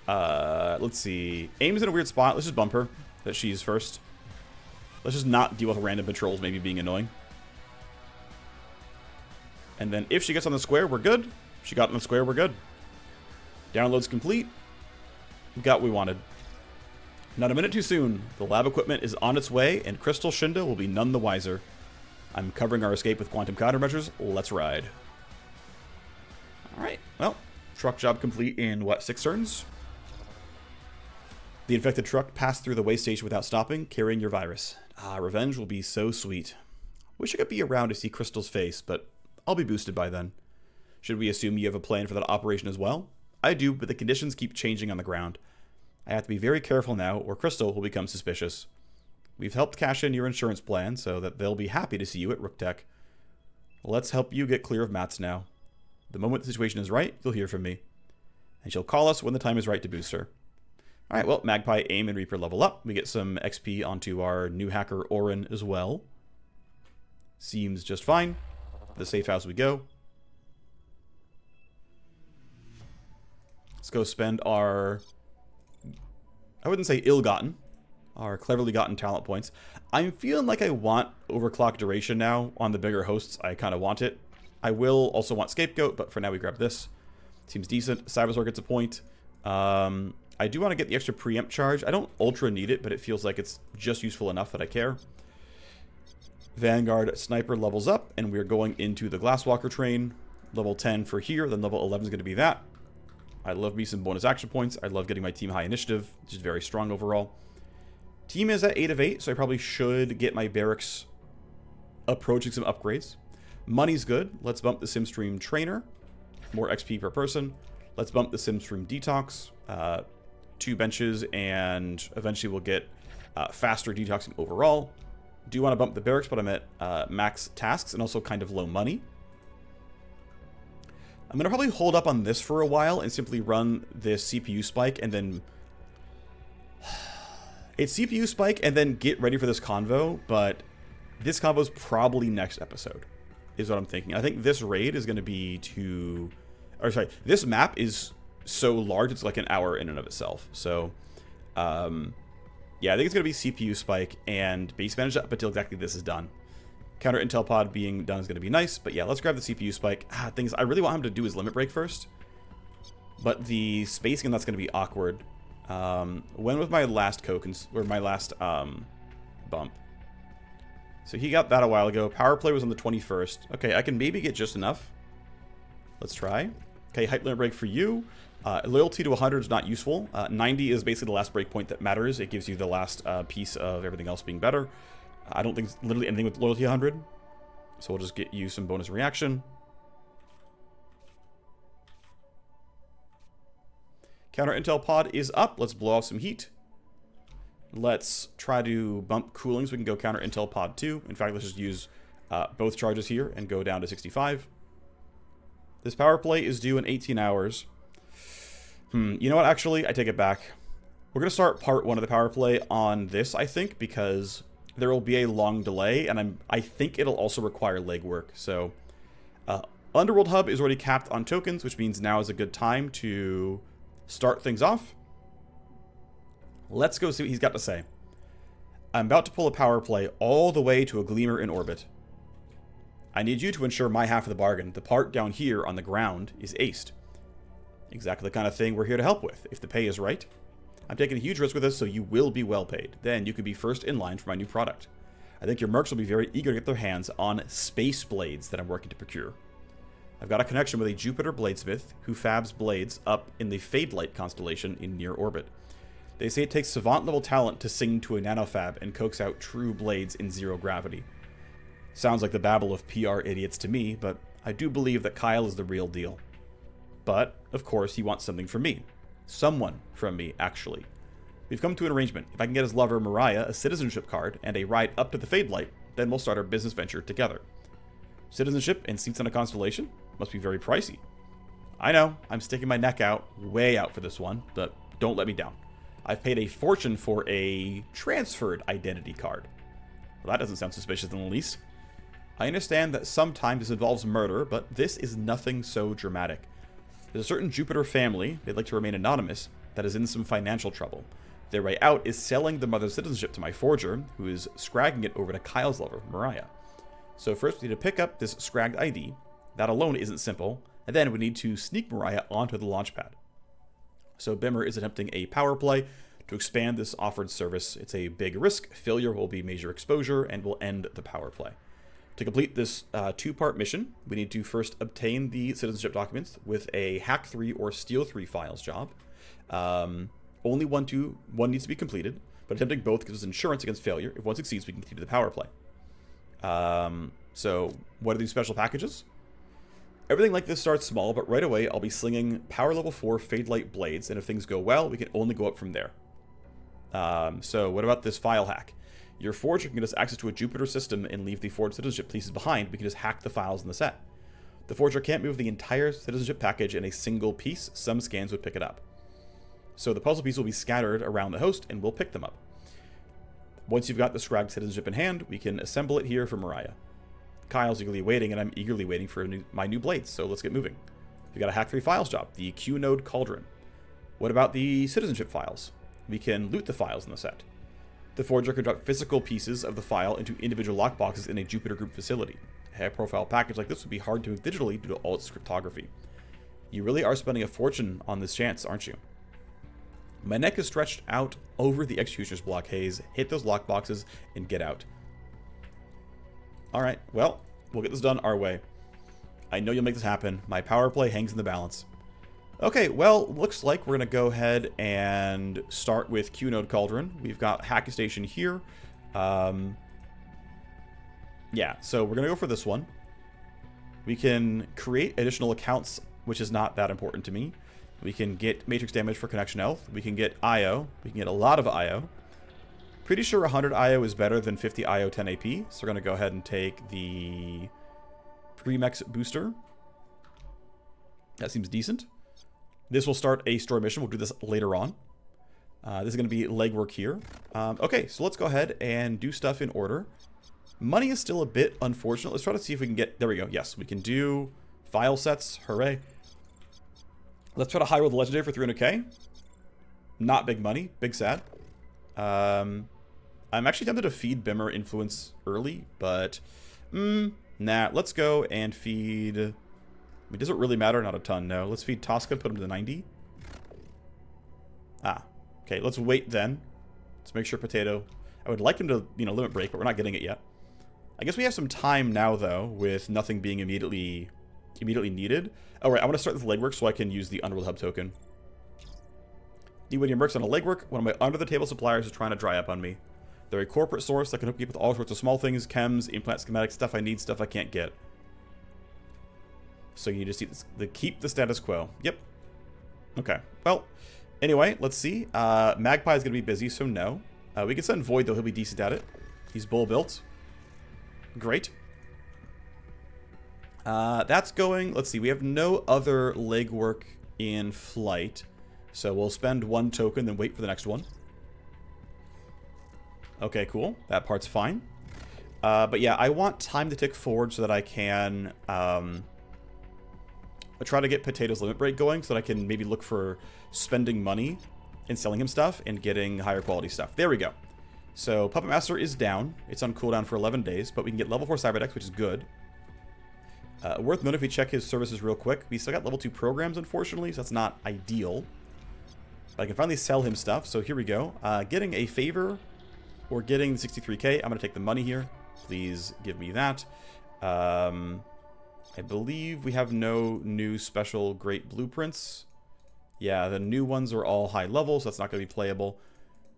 Let's see. Aim's in a weird spot. Let's just bump her. That she's first. Let's just not deal with random patrols maybe being annoying. And then if she gets on the square, we're good. If she got on the square, we're good. Download's complete. We got what we wanted. Not a minute too soon. The lab equipment is on its way, and Crystal Shinda will be none the wiser. I'm covering our escape with quantum countermeasures. Let's ride. Alright, well, truck job complete in, what, 6 turns? The infected truck passed through the way station without stopping, carrying your virus. Ah, revenge will be so sweet. Wish I could be around to see Crystal's face, but I'll be boosted by then. Should we assume you have a plan for that operation as well? I do, but the conditions keep changing on the ground. I have to be very careful now, or Crystal will become suspicious. We've helped cash in your insurance plan, so that they'll be happy to see you at Rook Tech. Let's help you get clear of Mats now. The moment the situation is right, you'll hear from me. And she'll call us when the time is right to boost her. Alright, well, Magpie, Aim, and Reaper level up. We get some XP onto our new hacker, Orin, as well. Seems just fine. The safe house we go. Let's go spend our... I wouldn't say ill-gotten. Our cleverly gotten talent points. I'm feeling like I want overclock duration now on the bigger hosts. I kind of want it. I will also want Scapegoat, but for now we grab this. Seems decent. Cybersword gets a point. I do want to get the extra preempt charge. I don't ultra need it, but it feels like it's just useful enough that I care. Vanguard-Sniper levels up, and we're going into the Glasswalker train. Level 10 for here, then level 11 is going to be that. I love me some bonus action points. I love getting my team high initiative, which is very strong overall. Team is at 8 of 8, so I probably should get my barracks approaching some upgrades. Money's good. Let's bump the Simstream Trainer. More XP per person. Let's bump the Simstream Detox. 2 benches, and eventually we'll get faster detoxing overall. Do want to bump the barracks, but I'm at max tasks and also kind of low money. I'm going to probably hold up on this for a while and simply run this CPU spike and then... It's CPU spike and then get ready for this convo, but this convo is probably next episode, is what I'm thinking. I think this raid is going to be to... Or sorry, this map is so large, it's like an hour in and of itself. So, yeah, I think it's going to be CPU spike and base manage up until exactly this is done. Counter intel pod being done is going to be nice, but yeah, let's grab the CPU spike. Things I really want him to do is limit break first, but the spacing that's going to be awkward. When was my last or my last bump? So he got that a while ago. Power play was on the 21st. Okay, I can maybe get just enough. Let's try. Okay, hype limit break for you. Loyalty to 100 is not useful. 90 is basically the last breakpoint that matters. It gives you the last piece of everything else being better. I don't think it's literally anything with loyalty 100. So we'll just get you some bonus reaction. Counter intel pod is up. Let's blow off some heat. Let's try to bump cooling so we can go counter intel pod 2. In fact, let's just use both charges here and go down to 65. This power play is due in 18 hours. You know what? Actually, I take it back. We're going to start part 1 of the power play on this, I think, because there will be a long delay, and I think it'll also require legwork. So, Underworld Hub is already capped on tokens, which means now is a good time to start things off. Let's go see what he's got to say. I'm about to pull a power play all the way to a Gleamer in orbit. I need you to ensure my half of the bargain. The part down here on the ground is aced. Exactly the kind of thing we're here to help with, if the pay is right. I'm taking a huge risk with this, so you will be well paid. Then you could be first in line for my new product. I think your mercs will be very eager to get their hands on space blades that I'm working to procure. I've got a connection with a Jupiter bladesmith who fabs blades up in the Fadelight constellation in near orbit. They say it takes savant-level talent to sing to a nanofab and coax out true blades in zero gravity. Sounds like the babble of PR idiots to me, but I do believe that Kyle is the real deal. But, of course, he wants something from me. Someone from me, actually. We've come to an arrangement. If I can get his lover, Mariah, a citizenship card and a ride up to the Fadelight, then we'll start our business venture together. Citizenship and seats on a constellation? Must be very pricey. I know, I'm sticking my neck out, way out for this one, but don't let me down. I've paid a fortune for a transferred identity card. Well, that doesn't sound suspicious in the least. I understand that sometimes this involves murder, but this is nothing so dramatic. There's a certain Jupiter family, they'd like to remain anonymous, that is in some financial trouble. Their way out is selling the mother's citizenship to my forger, who is scragging it over to Kyle's lover, Mariah. So first we need to pick up this scragged ID. That alone isn't simple. And then we need to sneak Mariah onto the launch pad. So Bimmer is attempting a power play to expand this offered service. It's a big risk. Failure will be major exposure and will end the power play. To complete this two-part mission, we need to first obtain the citizenship documents with a Hack 3 or Steal 3 files job. Only one needs to be completed, but attempting both gives us insurance against failure. If one succeeds, we can continue the power play. So what are these special packages? Everything like this starts small, but right away I'll be slinging power level 4 Fadelight Blades, and if things go well, we can only go up from there. So what about this file hack? Your forger can get us access to a Jupiter system and leave the forged citizenship pieces behind. We can just hack the files in the set. The forger can't move the entire citizenship package in a single piece. Some scans would pick it up. So the puzzle pieces will be scattered around the host, and we'll pick them up. Once you've got the scragged citizenship in hand, we can assemble it here for Mariah. Kyle's eagerly waiting, and I'm eagerly waiting for my new blades, so let's get moving. We got a Hack 3 files job, the Q node Cauldron. What about the citizenship files? We can loot the files in the set. The forger can drop physical pieces of the file into individual lockboxes in a Jupiter group facility. A high-profile package like this would be hard to move digitally due to all its cryptography. You really are spending a fortune on this chance, aren't you? My neck is stretched out over the executioner's block haze. Hit those lockboxes and get out. Alright, well, we'll get this done our way. I know you'll make this happen. My power play hangs in the balance. Okay, well, looks like we're going to go ahead and start with Q node Cauldron. We've got Hack Station here. Yeah, so we're going to go for this one. We can create additional accounts, which is not that important to me. We can get matrix damage for connection health. We can get IO. We can get a lot of IO. Pretty sure 100 IO is better than 50 IO 10 AP. So we're going to go ahead and take the Premex booster. That seems decent. This will start a story mission. We'll do this later on. This is going to be legwork here. Okay, so let's go ahead and do stuff in order. Money is still a bit unfortunate. Let's try to see if we can get... There we go. Yes, we can do file sets. Hooray. Let's try to high roll the legendary for 300k. Not big money. Big sad. I'm actually tempted to feed Bimmer influence early, but... nah, let's go and feed... I mean, does it really matter? Not a ton, no. Let's feed Tosca, put him to 90. Ah, okay, let's wait then. Let's make sure Potato... I would like him to, limit break, but we're not getting it yet. I guess we have some time now, though, with nothing being immediately needed. Oh, right, I want to start this legwork so I can use the Underworld Hub token. Need when your mercs on a legwork. One of my under-the-table suppliers is trying to dry up on me. They're a corporate source that can hook me up with all sorts of small things, chems, implant schematics, stuff I need, stuff I can't get. So you just need to keep the status quo. Yep. Okay. Well, anyway, let's see. Magpie is going to be busy, so no. We can send Void, though. He'll be decent at it. He's bull built. Great. That's going... Let's see. We have no other legwork in flight. So we'll spend one token, then wait for the next one. Okay, cool. That part's fine. But yeah, I want time to tick forward so that I can... try to get Potato's limit break going so that I can maybe look for spending money and selling him stuff and getting higher quality stuff. There we go. So Puppet Master is down. It's on cooldown for 11 days, but we can get level 4 Cyberdex, which is good. Worth noting if we check his services real quick. We still got level 2 programs, unfortunately, so that's not ideal. But I can finally sell him stuff, so here we go. Getting a favor or getting 63k. I'm going to take the money here. Please give me that. I believe we have no new special great blueprints. Yeah, the new ones are all high level, so that's not going to be playable.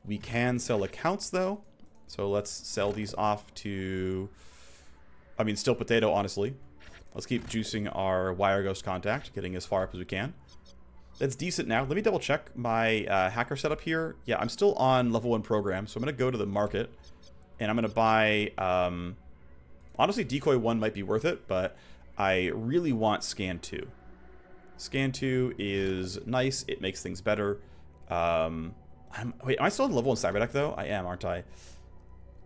We can sell accounts, though. So let's sell these off to... I mean, still Potato, honestly. Let's keep juicing our Wire Ghost contact, getting as far up as we can. That's decent now. Let me double check my hacker setup here. Yeah, I'm still on level 1 program, so I'm going to go to the market, and I'm going to buy... honestly, Decoy 1 might be worth it, but I really want Scan 2. Scan 2 is nice. It makes things better. Wait, am I still on level 1 cyber deck, though? I am, aren't I?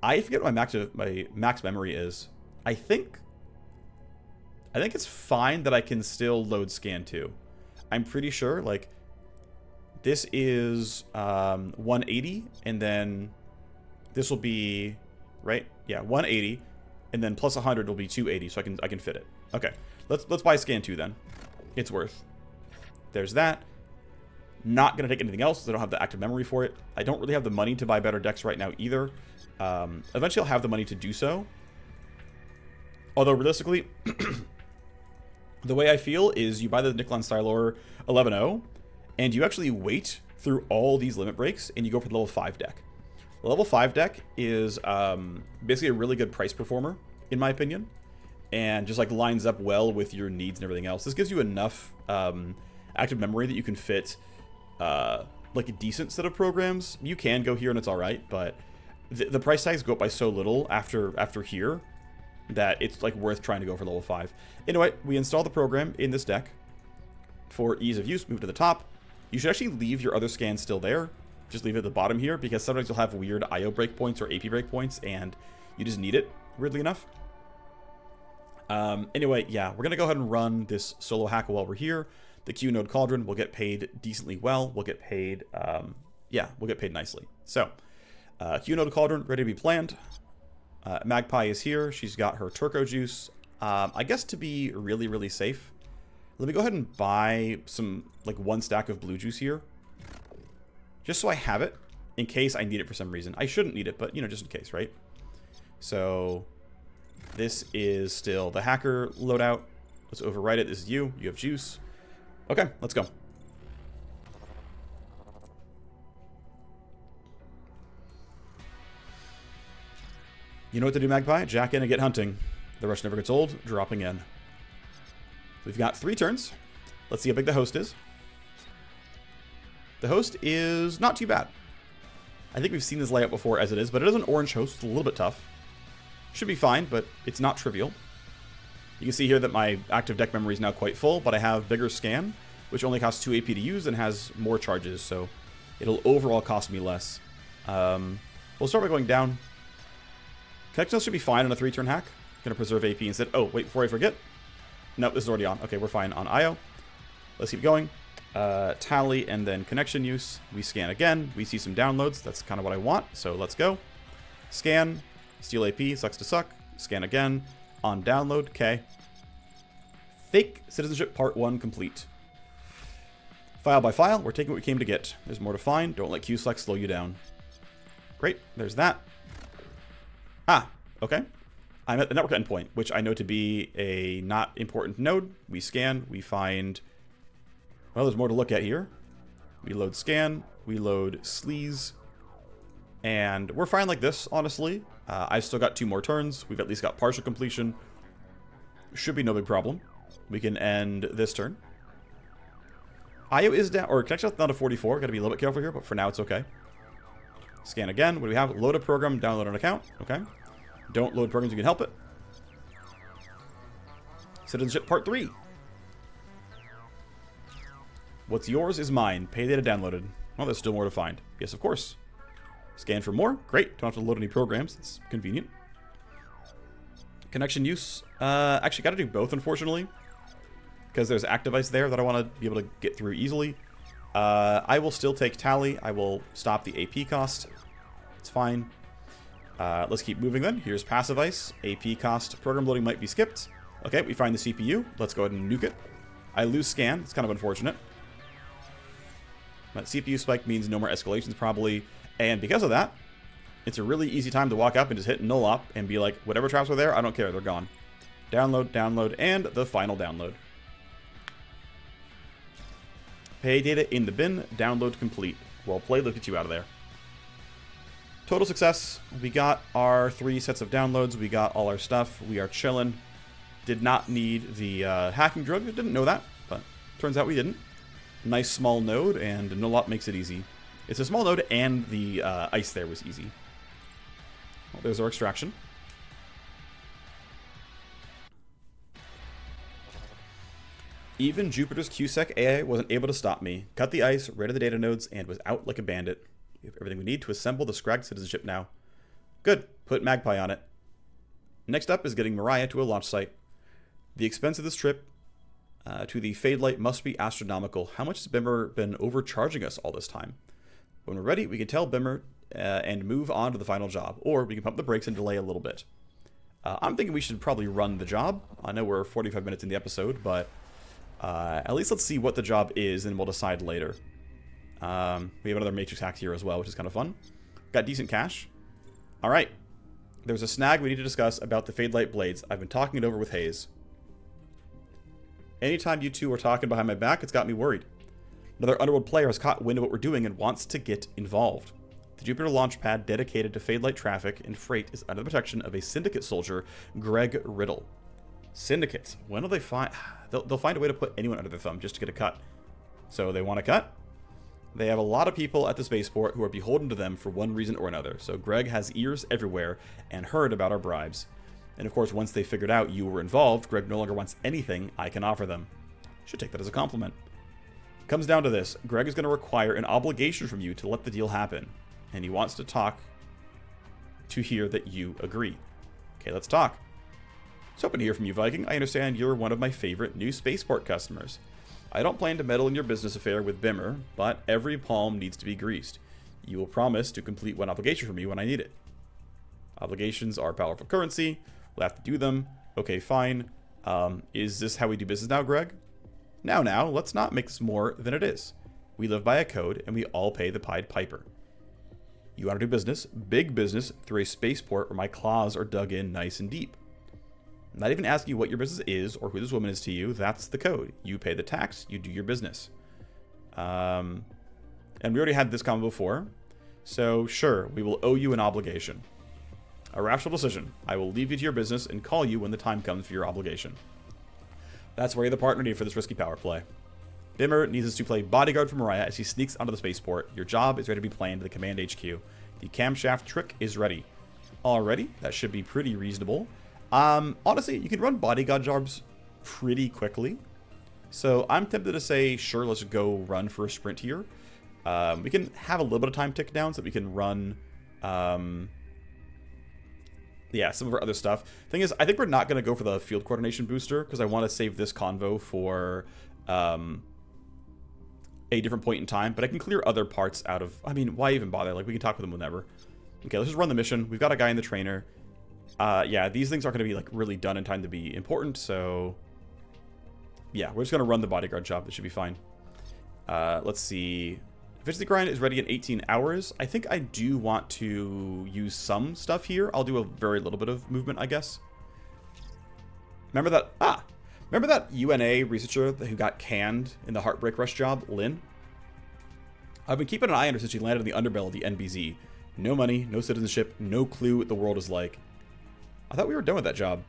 I forget what my max memory is. I think it's fine that I can still load Scan 2. I'm pretty sure, like, this is 180, and then this will be, right? Yeah, 180, and then plus 100 will be 280, so I can fit it. Okay, let's buy Scan 2 then. It's worth. There's that. Not going to take anything else because I don't have the active memory for it. I don't really have the money to buy better decks right now either. Eventually I'll have the money to do so. Although realistically, the way I feel is you buy the Nickelodeon Stylor 11-0 and you actually wait through all these limit breaks and you go for the level 5 deck. The level 5 deck is basically a really good price performer, in my opinion, and just like lines up well with your needs and everything else. This gives you enough active memory that you can fit like a decent set of programs. You can go here and it's alright, but the price tags go up by so little after here that it's like worth trying to go for level 5. Anyway, we install the program in this deck for ease of use. Move to the top. You should actually leave your other scans still there. Just leave it at the bottom here because sometimes you'll have weird IO breakpoints or AP breakpoints and you just need it, weirdly enough. Anyway, yeah, we're going to go ahead and run this solo hack while we're here. The Q node Cauldron will get paid decently well. We'll get paid, yeah, we'll get paid nicely. So, Q node Cauldron ready to be planned. Magpie is here. She's got her Turco Juice. I guess to be really, really safe, let me go ahead and buy some, like, 1 stack of blue juice here. Just so I have it in case I need it for some reason. I shouldn't need it, but, you know, just in case, right? So, this is still the hacker loadout. Let's overwrite it. This is you. You have juice. Okay, let's go. You know what to do, Magpie? Jack in and get hunting. The rush never gets old. Dropping in. We've got 3 turns. Let's see how big the host is. The host is not too bad. I think we've seen this layout before as it is, but it is an orange host. It's a little bit tough. Should be fine, but it's not trivial. You can see here that my active deck memory is now quite full, but I have bigger scan, which only costs 2 AP to use and has more charges, so it'll overall cost me less. We'll start by going down. Connection should be fine on a 3-turn hack. Gonna preserve AP instead. Oh, wait, before I forget. Nope, this is already on. Okay, we're fine on IO. Let's keep going. Tally and then connection use. We scan again. We see some downloads. That's kind of what I want, so let's go. Scan. Steal AP. Sucks to suck. Scan again. On download. Okay. Fake Citizenship Part 1 complete. File by file. We're taking what we came to get. There's more to find. Don't let Q-Select slow you down. Great. There's that. Ah, okay. I'm at the network endpoint, which I know to be a not important node. We scan. We find... Well, there's more to look at here. We load scan. We load sleaze. And we're fine like this, honestly. I've still got 2 more turns. We've at least got partial completion. Should be no big problem. We can end this turn. IO is down, or connection down to 44. Got to be a little bit careful here, but for now it's okay. Scan again. What do we have? Load a program, download an account. Okay. Don't load programs, you can help it. Citizenship Part 3. What's yours is mine. Pay data downloaded. Well, there's still more to find. Yes, of course. Scan for more. Great. Don't have to load any programs. It's convenient. Connection use. Actually, got to do both, unfortunately. Because there's Activice there that I want to be able to get through easily. I will still take Tally. I will stop the AP cost. It's fine. Let's keep moving then. Here's Passive Ice. AP cost. Program loading might be skipped. Okay, we find the CPU. Let's go ahead and nuke it. I lose scan. It's kind of unfortunate. But CPU spike means no more escalations probably. And because of that, it's a really easy time to walk up and just hit null op and be like, whatever traps were there, I don't care. They're gone. Download, download, and the final download. Pay data in the bin. Download complete. Well played. Look at you out of there. Total success. We got our 3 sets of downloads. We got all our stuff. We are chilling. Did not need the hacking drug. I didn't know that, but turns out we didn't. Nice small node, and no lot makes it easy. It's a small node, and the ice there was easy. Well, there's our extraction. Even Jupiter's QSec AI wasn't able to stop me. Cut the ice, raided the data nodes, and was out like a bandit. We have everything we need to assemble the Scrag citizenship now. Good. Put Magpie on it. Next up is getting Mariah to a launch site. The expense of this trip to the Fadelight must be astronomical. How much has Bimmer been overcharging us all this time? When we're ready, we can tell Bimmer and move on to the final job. Or we can pump the brakes and delay a little bit. I'm thinking we should probably run the job. I know we're 45 minutes in the episode, but at least let's see what the job is, and we'll decide later. We have another Matrix hack here as well, which is kind of fun. Got decent cash. Alright. There's a snag we need to discuss about the Fadelight Blades. I've been talking it over with Hayes. Anytime you two are talking behind my back, it's got me worried. Another Underworld player has caught wind of what we're doing and wants to get involved. The Jupiter launch pad dedicated to Fadelight traffic and freight is under the protection of a Syndicate soldier, Greg Riddle. Syndicates. When will they find... They'll find a way to put anyone under their thumb just to get a cut. So they want a cut? They have a lot of people at the spaceport who are beholden to them for one reason or another. So Greg has ears everywhere and heard about our bribes. And of course, once they figured out you were involved, Greg no longer wants anything I can offer them. Should take that as a compliment. Comes down to this. Greg is going to require an obligation from you to let the deal happen. And he wants to talk to hear that you agree. Okay, let's talk. It's hoping to hear from you, Viking. I understand you're one of my favorite new spaceport customers. I don't plan to meddle in your business affair with Bimmer, but every palm needs to be greased. You will promise to complete one obligation for me when I need it. Obligations are powerful currency. We'll have to do them. Okay, fine. Is this how we do business now, Greg? Now, let's not make this more than it is. We live by a code, and we all pay the Pied Piper. You want to do business, big business, through a spaceport where my claws are dug in nice and deep. I'm not even asking you what your business is or who this woman is to you. That's the code. You pay the tax. You do your business. And we already had this comment before. So, sure, we will owe you an obligation. A rational decision. I will leave you to your business and call you when the time comes for your obligation. That's where you're the partner need for this risky power play. Bimmer needs us to play bodyguard for Mariah as she sneaks onto the spaceport. Your job is ready to be planned to the command HQ. The camshaft trick is ready. Already, that should be pretty reasonable. Honestly, you can run bodyguard jobs pretty quickly. So I'm tempted to say, sure, let's go run for a sprint here. We can have a little bit of time tick down so that we can run, yeah, some of our other stuff. Thing is, I think we're not going to go for the field coordination booster because I want to save this convo for a different point in time. But I can clear other parts out of, I mean, why even bother? Like, we can talk with them whenever. Okay, let's just run the mission. We've got a guy in the trainer. Yeah, these things aren't going to be, like, really done in time to be important, so... Yeah, we're just going to run the bodyguard job. That should be fine. Let's see. Efficiency grind is ready in 18 hours. I think I do want to use some stuff here. I'll do a very little bit of movement, I guess. Remember that UNA researcher who got canned in the Heartbreak Rush job, Lynn? I've been keeping an eye on her since she landed in the underbelly of the NBZ. No money, no citizenship, no clue what the world is like. I thought we were done with that job.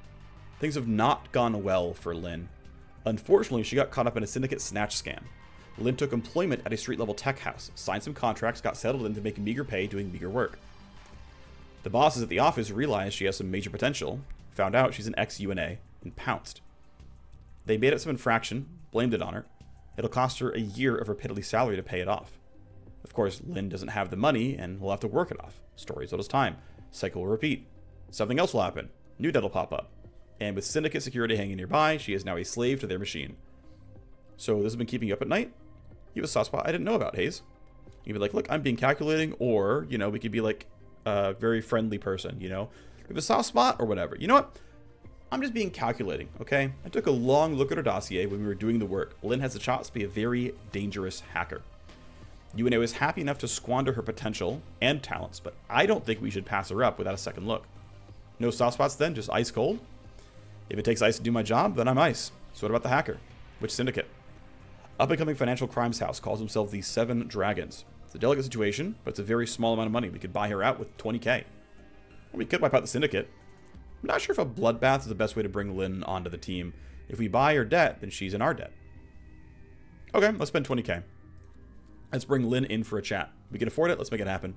Things have not gone well for Lynn. Unfortunately, she got caught up in a syndicate snatch scam. Lynn took employment at a street-level tech house, signed some contracts, got settled in to make meager pay doing meager work. The bosses at the office realized she has some major potential, found out she's an ex-UNA, and pounced. They made up some infraction, blamed it on her. It'll cost her a year of her piddly salary to pay it off. Of course, Lynn doesn't have the money, and will have to work it off. Story as old as time. Cycle will repeat. Something else will happen. New debt will pop up. And with syndicate security hanging nearby, she is now a slave to their machine. So this has been keeping you up at night? You have a soft spot I didn't know about, Hayes. You'd be like, look, I'm being calculating, or, you know, we could be like a very friendly person, you know? You have a soft spot or whatever. You know what? I'm just being calculating, okay? I took a long look at her dossier when we were doing the work. Lynn has the chops to be a very dangerous hacker. UNA was happy enough to squander her potential and talents, but I don't think we should pass her up without a second look. No soft spots then, just ice cold? If it takes ice to do my job, then I'm ice. So what about the hacker? Which syndicate? Up-and-coming financial crimes house calls himself the Seven Dragons. It's a delicate situation, but it's a very small amount of money. We could buy her out with 20k. Well, we could wipe out the syndicate. I'm not sure if a bloodbath is the best way to bring Lynn onto the team. If we buy her debt, then she's in our debt. Okay, let's spend 20k. Let's bring Lynn in for a chat. We can afford it, let's make it happen.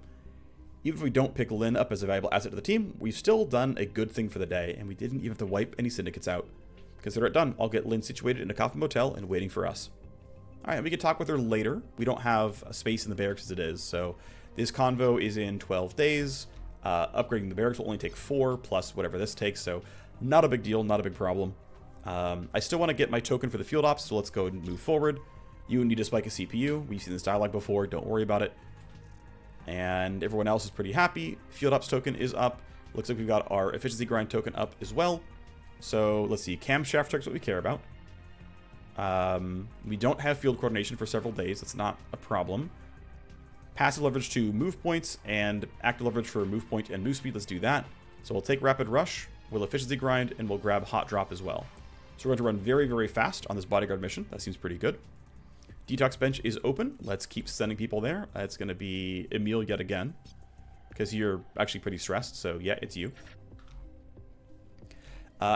Even if we don't pick Lynn up as a valuable asset to the team, we've still done a good thing for the day, and we didn't even have to wipe any syndicates out. Consider it done. I'll get Lynn situated in a coffin motel and waiting for us. Alright, we can talk with her later. We don't have a space in the barracks as it is, so this convo is in 12 days. Upgrading the barracks will only take 4, plus whatever this takes, so not a big deal, not a big problem. I still want to get my token for the field ops, so let's go and move forward. You need to spike a CPU. We've seen this dialogue before, don't worry about it. And everyone else is pretty happy. Field ops token is up. Looks like we've got our efficiency grind token up as well. So let's see, Camshaft checks what we care about. We don't have field coordination for several days. That's not a problem. Passive leverage to move points and active leverage for move point and move speed. Let's do that. So we'll take Rapid Rush, we'll efficiency grind, and we'll grab Hot Drop as well. So we're going to run very, very fast on this bodyguard mission. That seems pretty good. Detox bench is open. Let's keep sending people there. It's going to be Emil yet again, because you're actually pretty stressed. So yeah, it's you.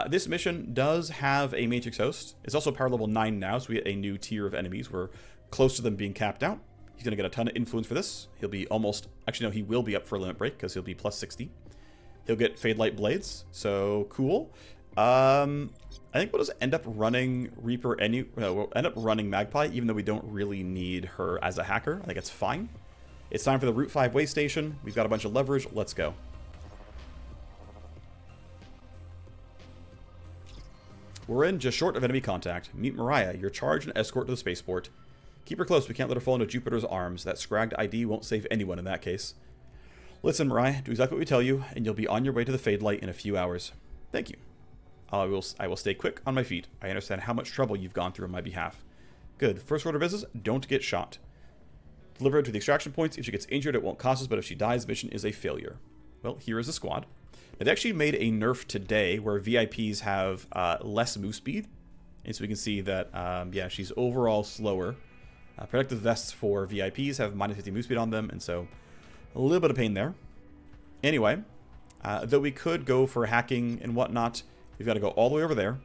This mission does have a Matrix host. It's also power level 9 now, so we get a new tier of enemies. We're close to them being capped out. He's going to get a ton of influence for this. He'll be almost... Actually, no, he will be up for a limit break, because he'll be plus 60. He'll get Fadelight Blades, so cool. I think we'll just end up running Reaper we'll end up running Magpie, even though we don't really need her as a hacker. I think it's fine. It's time for the Route 5 way station. We've got a bunch of leverage. Let's go. We're in just short of enemy contact. Meet Mariah, your charge and escort to the spaceport. Keep her close. We can't let her fall into Jupiter's arms. That scragged ID won't save anyone in that case. Listen, Mariah, do exactly what we tell you, and you'll be on your way to the Fadelight in a few hours. Thank you. I will stay quick on my feet. I understand how much trouble you've gone through on my behalf. Good. First order of business, don't get shot. Deliver her to the extraction points. If she gets injured, it won't cost us, but if she dies, the mission is a failure. Well, here is the squad. Now, they actually made a nerf today where VIPs have less move speed. And so we can see that, yeah, she's overall slower. Protective vests for VIPs have minus 50 move speed on them, and so a little bit of pain there. Anyway, though we could go for hacking and whatnot, we've got to go all the way over there.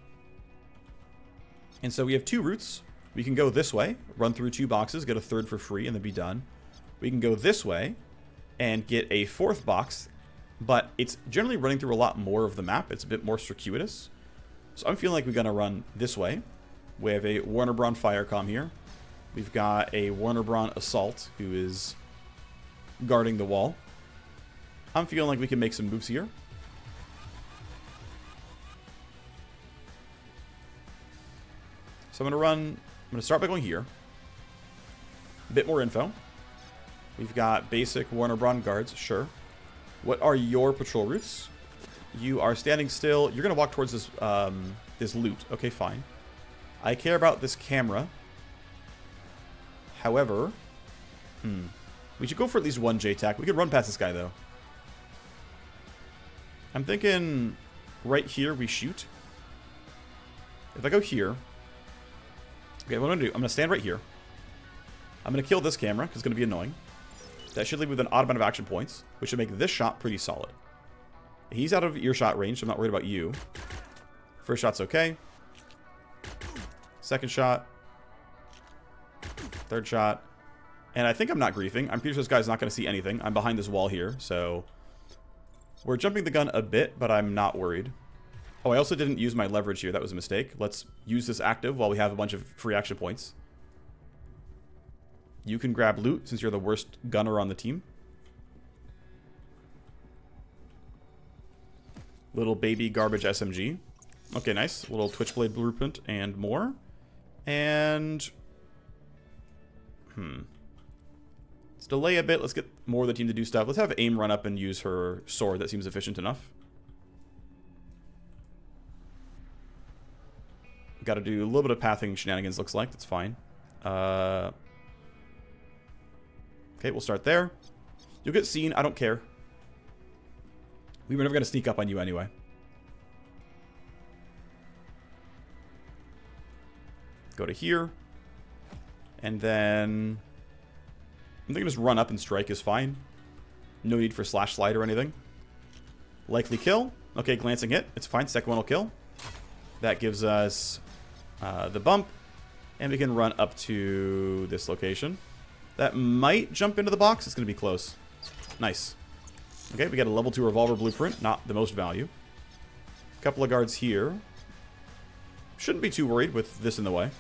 And so we have 2 routes. We can go this way, run through 2 boxes, get a 3rd for free, and then be done. We can go this way and get a 4th box, but it's generally running through a lot more of the map. It's a bit more circuitous. So I'm feeling like we're going to run this way. We have a Warner Braun Firecom here. We've got a Warner Braun Assault who is guarding the wall. I'm feeling like we can make some moves here. So I'm going to start by going here. A bit more info. We've got basic Warner Braun guards, sure. What are your patrol routes? You are standing still. You're going to walk towards this, this loot. Okay, fine. I care about this camera. However, we should go for at least 1 JTAC. We could run past this guy, though. I'm thinking right here we shoot. If I go here... Okay, what I'm going to do, I'm going to stand right here. I'm going to kill this camera, because it's going to be annoying. That should leave with an odd amount of action points, which should make this shot pretty solid. He's out of earshot range, so I'm not worried about you. First shot's okay. Second shot. Third shot. And I think I'm not griefing. I'm pretty sure this guy's not going to see anything. I'm behind this wall here, so... We're jumping the gun a bit, but I'm not worried. Oh, I also didn't use my leverage here. That was a mistake. Let's use this active while we have a bunch of free action points. You can grab loot since you're the worst gunner on the team. Little baby garbage SMG. Okay, nice. Little Twitchblade blueprint and more. And... Let's delay a bit. Let's get more of the team to do stuff. Let's have AIM run up and use her sword. That seems efficient enough. Got to do a little bit of pathing shenanigans, looks like. That's fine. Okay, we'll start there. You'll get seen. I don't care. We were never going to sneak up on you anyway. Go to here. And then... I'm thinking just run up and strike is fine. No need for slash slide or anything. Likely kill. Okay, glancing hit. It's fine. Second one will kill. That gives us the bump. And we can run up to this location. That might jump into the box. It's going to be close. Nice. Okay, we got a level 2 revolver blueprint. Not the most value. A couple of guards here. Shouldn't be too worried with this in the way.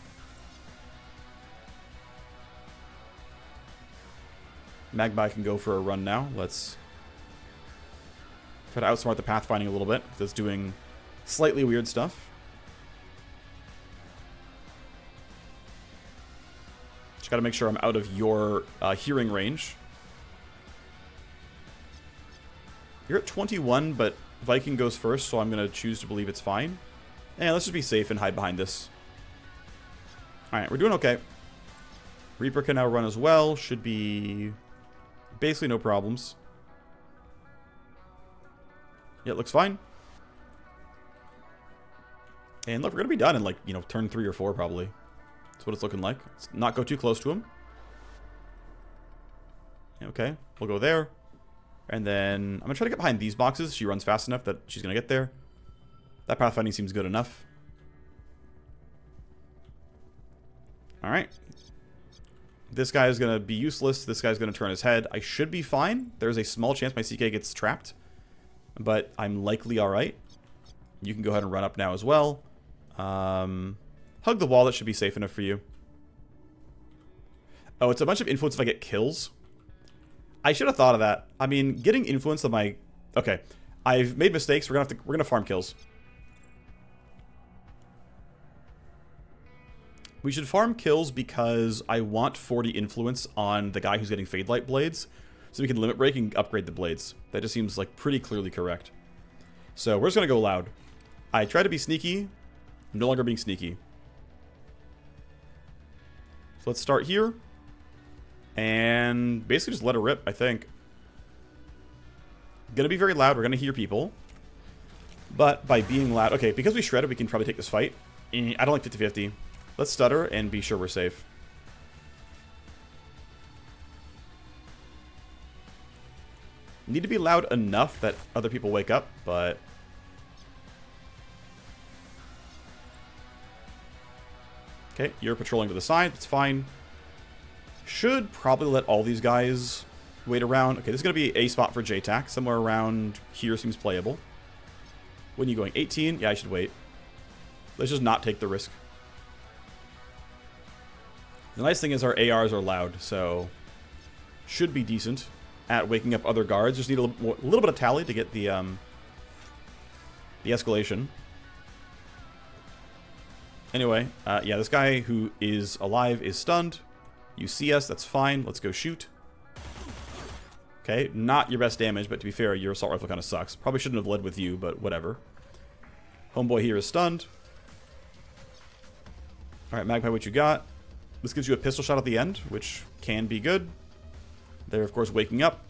Magpie can go for a run now. Let's try to outsmart the pathfinding a little bit. It's doing slightly weird stuff. Just got to make sure I'm out of your hearing range. You're at 21, but Viking goes first, so I'm going to choose to believe it's fine. And let's just be safe and hide behind this. Alright, we're doing okay. Reaper can now run as well. Should be basically no problems. Yeah, it looks fine. And look, we're going to be done in like, you know, turn 3 or 4 probably. That's what it's looking like. Let's not go too close to him. Okay, we'll go there. And then I'm going to try to get behind these boxes. She runs fast enough that she's going to get there. That pathfinding seems good enough. Alright. This guy is going to be useless. This guy's going to turn his head. I should be fine. There's a small chance my CK gets trapped. But I'm likely alright. You can go ahead and run up now as well. Hug the wall. That should be safe enough for you. Oh, it's a bunch of influence if I get kills. I should have thought of that. I mean, getting influence on my... Okay. I've made mistakes. We're gonna farm kills. We should farm kills because I want 40 influence on the guy who's getting Fadelight Blades. So we can limit break and upgrade the blades. That just seems like pretty clearly correct. So we're just gonna go loud. I try to be sneaky. I'm no longer being sneaky. So let's start here. And basically just let her rip, I think. Gonna be very loud. We're gonna hear people. But by being loud... Okay, because we shredded, we can probably take this fight. I don't like 50-50. Let's stutter and be sure we're safe. Need to be loud enough that other people wake up, but... Okay, you're patrolling to the side. It's fine. Should probably let all these guys wait around. Okay, this is going to be a spot for JTAC. Somewhere around here seems playable. When are you going? 18? Yeah, I should wait. Let's just not take the risk. The nice thing is our ARs are loud, so should be decent at waking up other guards. Just need a little bit of tally to get the escalation. Anyway, yeah, this guy who is alive is stunned. You see us, that's fine. Let's go shoot. Okay, not your best damage, but to be fair, your assault rifle kind of sucks. Probably shouldn't have led with you, but whatever. Homeboy here is stunned. Alright, Magpie, what you got? This gives you a pistol shot at the end, which can be good. They're, of course, waking up.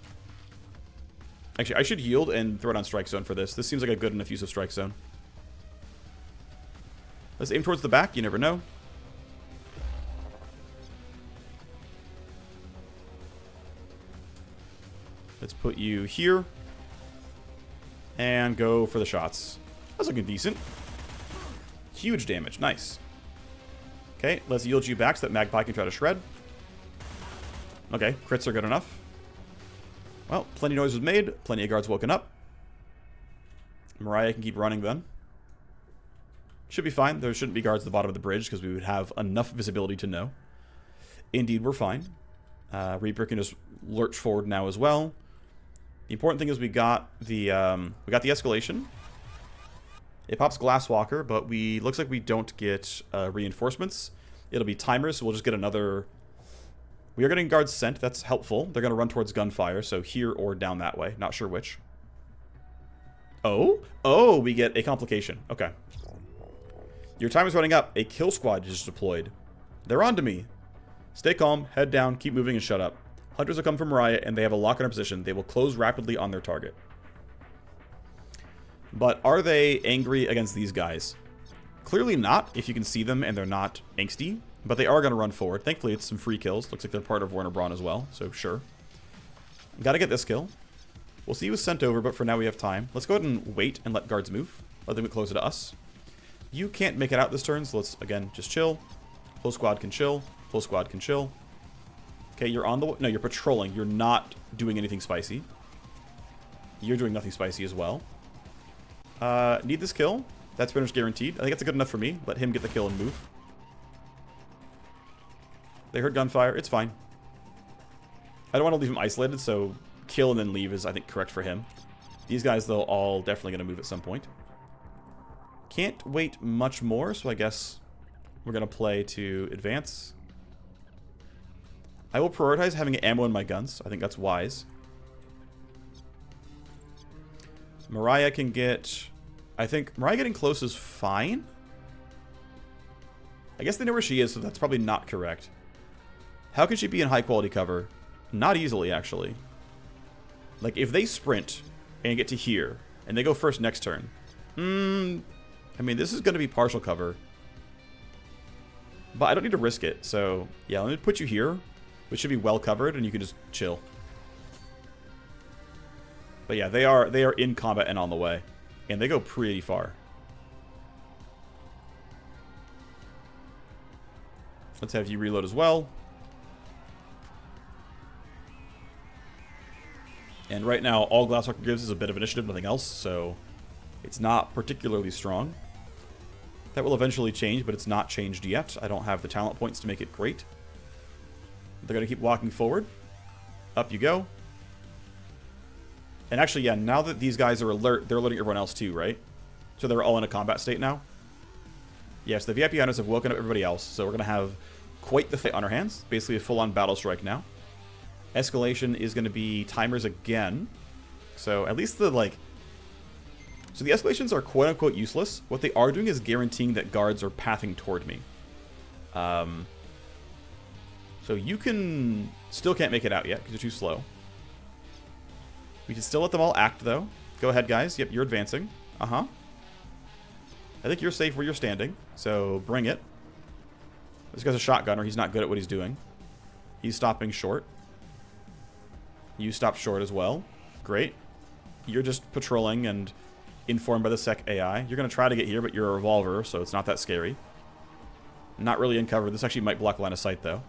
Actually, I should yield and throw it on Strike Zone for this. This seems like a good enough use of Strike Zone. Let's aim towards the back. You never know. Let's put you here. And go for the shots. That's looking decent. Huge damage. Nice. Okay, let's yield you back so that Magpie can try to shred. Okay, crits are good enough. Well, plenty of noise was made. Plenty of guards woken up. Mariah can keep running then. Should be fine. There shouldn't be guards at the bottom of the bridge because we would have enough visibility to know. Indeed, we're fine. Reaper can just lurch forward now as well. The important thing is we got the escalation. It pops Glasswalker, but looks like we don't get reinforcements. It'll be timers, so we'll just get another... We are getting guards sent. That's helpful. They're going to run towards gunfire, so here or down that way. Not sure which. Oh? Oh, we get a complication. Okay. Your time is running up. A kill squad is deployed. They're on to me. Stay calm, head down, keep moving, and shut up. Hunters will come from Mariah, and they have a lock on our position. They will close rapidly on their target. But are they angry against these guys? Clearly not, if you can see them and they're not angsty. But they are going to run forward. Thankfully, it's some free kills. Looks like they're part of Werner Braun as well, so sure. Gotta get this kill. We'll see who's sent over, but for now we have time. Let's go ahead and wait and let guards move. Let them get closer to us. You can't make it out this turn, so let's, again, just chill. Whole squad can chill. Whole squad can chill. Okay, you're on the... No, you're patrolling. You're not doing anything spicy. You're doing nothing spicy as well. Need this kill. That's pretty much guaranteed. I think that's good enough for me. Let him get the kill and move. They heard gunfire. It's fine. I don't want to leave him isolated, so kill and then leave is, I think, correct for him. These guys, though, all definitely going to move at some point. Can't wait much more, so I guess we're going to play to advance. I will prioritize having ammo in my guns. I think that's wise. Mariah can get... I think Mariah getting close is fine. I guess they know where she is, so that's probably not correct. How can she be in high quality cover? Not easily, actually. Like, if they sprint and get to here, and they go first next turn. I mean, this is going to be partial cover. But I don't need to risk it, so... Yeah, let me put you here, which should be well covered, and you can just chill. But yeah, they are in combat and on the way. And they go pretty far. Let's have you reload as well. And right now, all Glasswalker gives is a bit of initiative, nothing else, so it's not particularly strong. That will eventually change, but it's not changed yet. I don't have the talent points to make it great. They're going to keep walking forward. Up you go. And actually, yeah, now that these guys are alert, they're alerting everyone else too, right? So they're all in a combat state now. Yes, the VIP hunters have woken up everybody else, so we're going to have quite the fight on our hands. Basically a full-on battle strike now. Escalation is going to be timers again. So at least the, like... So the escalations are quote-unquote useless. What they are doing is guaranteeing that guards are pathing toward me. So you can... Still can't make it out yet, because you're too slow. We can still let them all act, though. Go ahead, guys. Yep, you're advancing. Uh-huh. I think you're safe where you're standing, so bring it. This guy's a shotgunner. He's not good at what he's doing. He's stopping short. You stop short as well. Great. You're just patrolling and informed by the sec AI. You're going to try to get here, but you're a revolver, so it's not that scary. Not really in cover. This actually might block line of sight, though.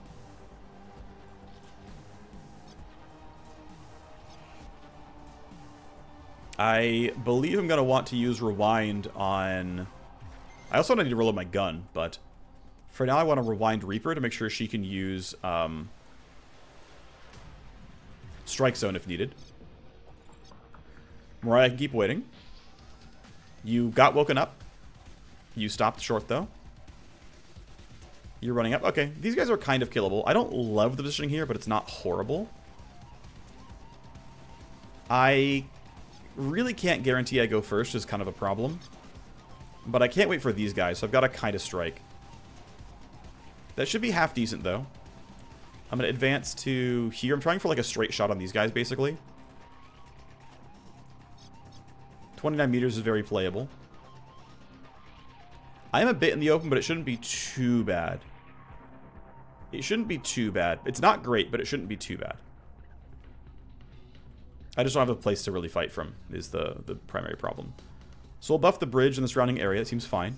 I believe I'm going to want to use Rewind on... I also need to reload my gun, but for now I want to Rewind Reaper to make sure she can use Strike Zone if needed. Mariah can keep waiting. You got woken up. You stopped short, though. You're running up. Okay, these guys are kind of killable. I don't love the positioning here, but it's not horrible. I really can't guarantee I go first, is kind of a problem. But I can't wait for these guys, so I've got to kind of strike. That should be half decent, though. I'm going to advance to here. I'm trying for like a straight shot on these guys, basically. 29 meters is very playable. I am a bit in the open, but it shouldn't be too bad. It shouldn't be too bad. It's not great, but it shouldn't be too bad. I just don't have a place to really fight from, is the primary problem. So we'll buff the bridge in the surrounding area. It seems fine.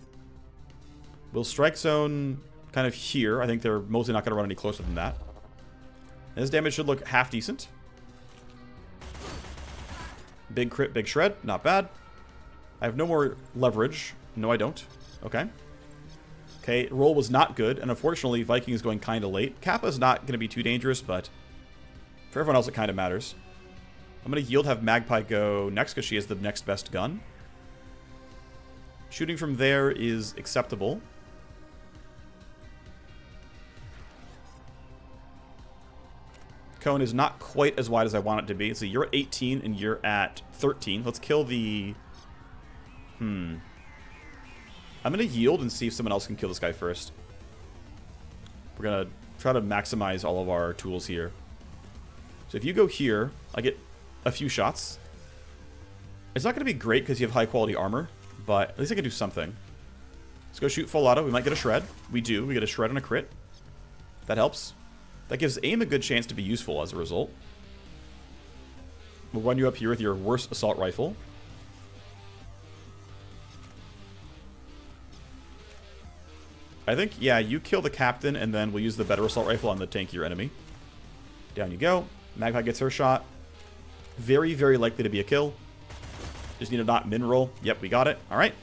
We'll strike zone kind of here. I think they're mostly not going to run any closer than that. And this damage should look half decent. Big crit, big shred. Not bad. I have no more leverage. No, I don't. Okay. Okay, roll was not good. And unfortunately, Viking is going kind of late. Kappa's not going to be too dangerous, but for everyone else, it kind of matters. I'm going to yield, have Magpie go next because she has the next best gun. Shooting from there is acceptable. Cone is not quite as wide as I want it to be. So you're at 18 and you're at 13. Let's kill the... I'm going to yield and see if someone else can kill this guy first. We're going to try to maximize all of our tools here. So if you go here, I get a few shots. It's not going to be great because you have high quality armor, but at least I can do something. Let's go shoot full auto. We might get a shred. We do. We get a shred and a crit. That helps. That gives aim a good chance to be useful as a result. We'll run you up here with your worst assault rifle. I think, yeah, you kill the captain, and then we'll use the better assault rifle on the tankier enemy. Down you go. Magpie gets her shot. Very, very likely to be a kill. Just need to not min roll. Yep, we got it. All right.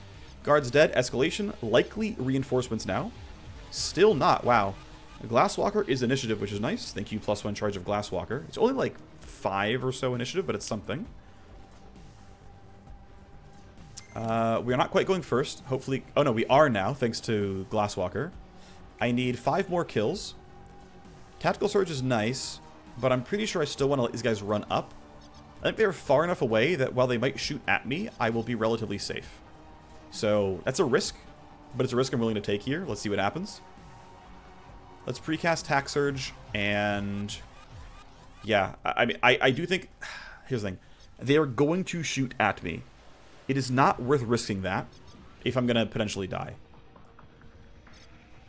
Guard's dead. Escalation. Likely reinforcements now. Still not. Wow. Glasswalker is initiative, which is nice. Thank you, +1 charge of Glasswalker. It's only like 5 or so initiative, but it's something. We are not quite going first. Hopefully... Oh, no, we are now, thanks to Glasswalker. I need 5 more kills. Tactical Surge is nice, but I'm pretty sure I still want to let these guys run up. I think they're far enough away that while they might shoot at me, I will be relatively safe. So, that's a risk, but it's a risk I'm willing to take here. Let's see what happens. Let's precast Tac Surge, and... Yeah, I mean, I do think... Here's the thing. They are going to shoot at me. It is not worth risking that if I'm going to potentially die.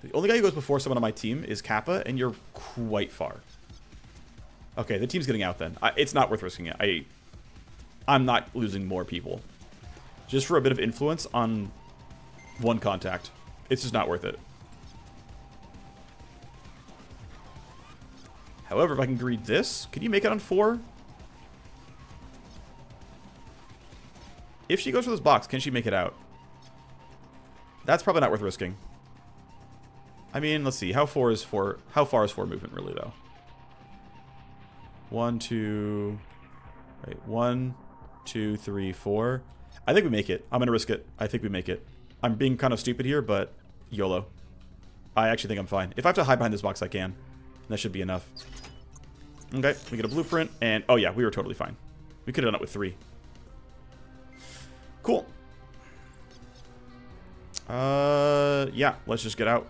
The only guy who goes before someone on my team is Kappa, and you're quite far. Okay, the team's getting out then. It's not worth risking it. I'm not losing more people. Just for a bit of influence on one contact. It's just not worth it. However, if I can greed this, can you make it on 4? If she goes for this box, can she make it out? That's probably not worth risking. I mean, let's see. How far is 4 movement really, though? 1, 2... Wait, 1, 2, 3, 4. I think we make it. I'm going to risk it. I think we make it. I'm being kind of stupid here, but YOLO. I actually think I'm fine. If I have to hide behind this box, I can. That should be enough. Okay, we get a blueprint, and... Oh, yeah, we were totally fine. We could have done it with 3. Cool. Yeah, let's just get out.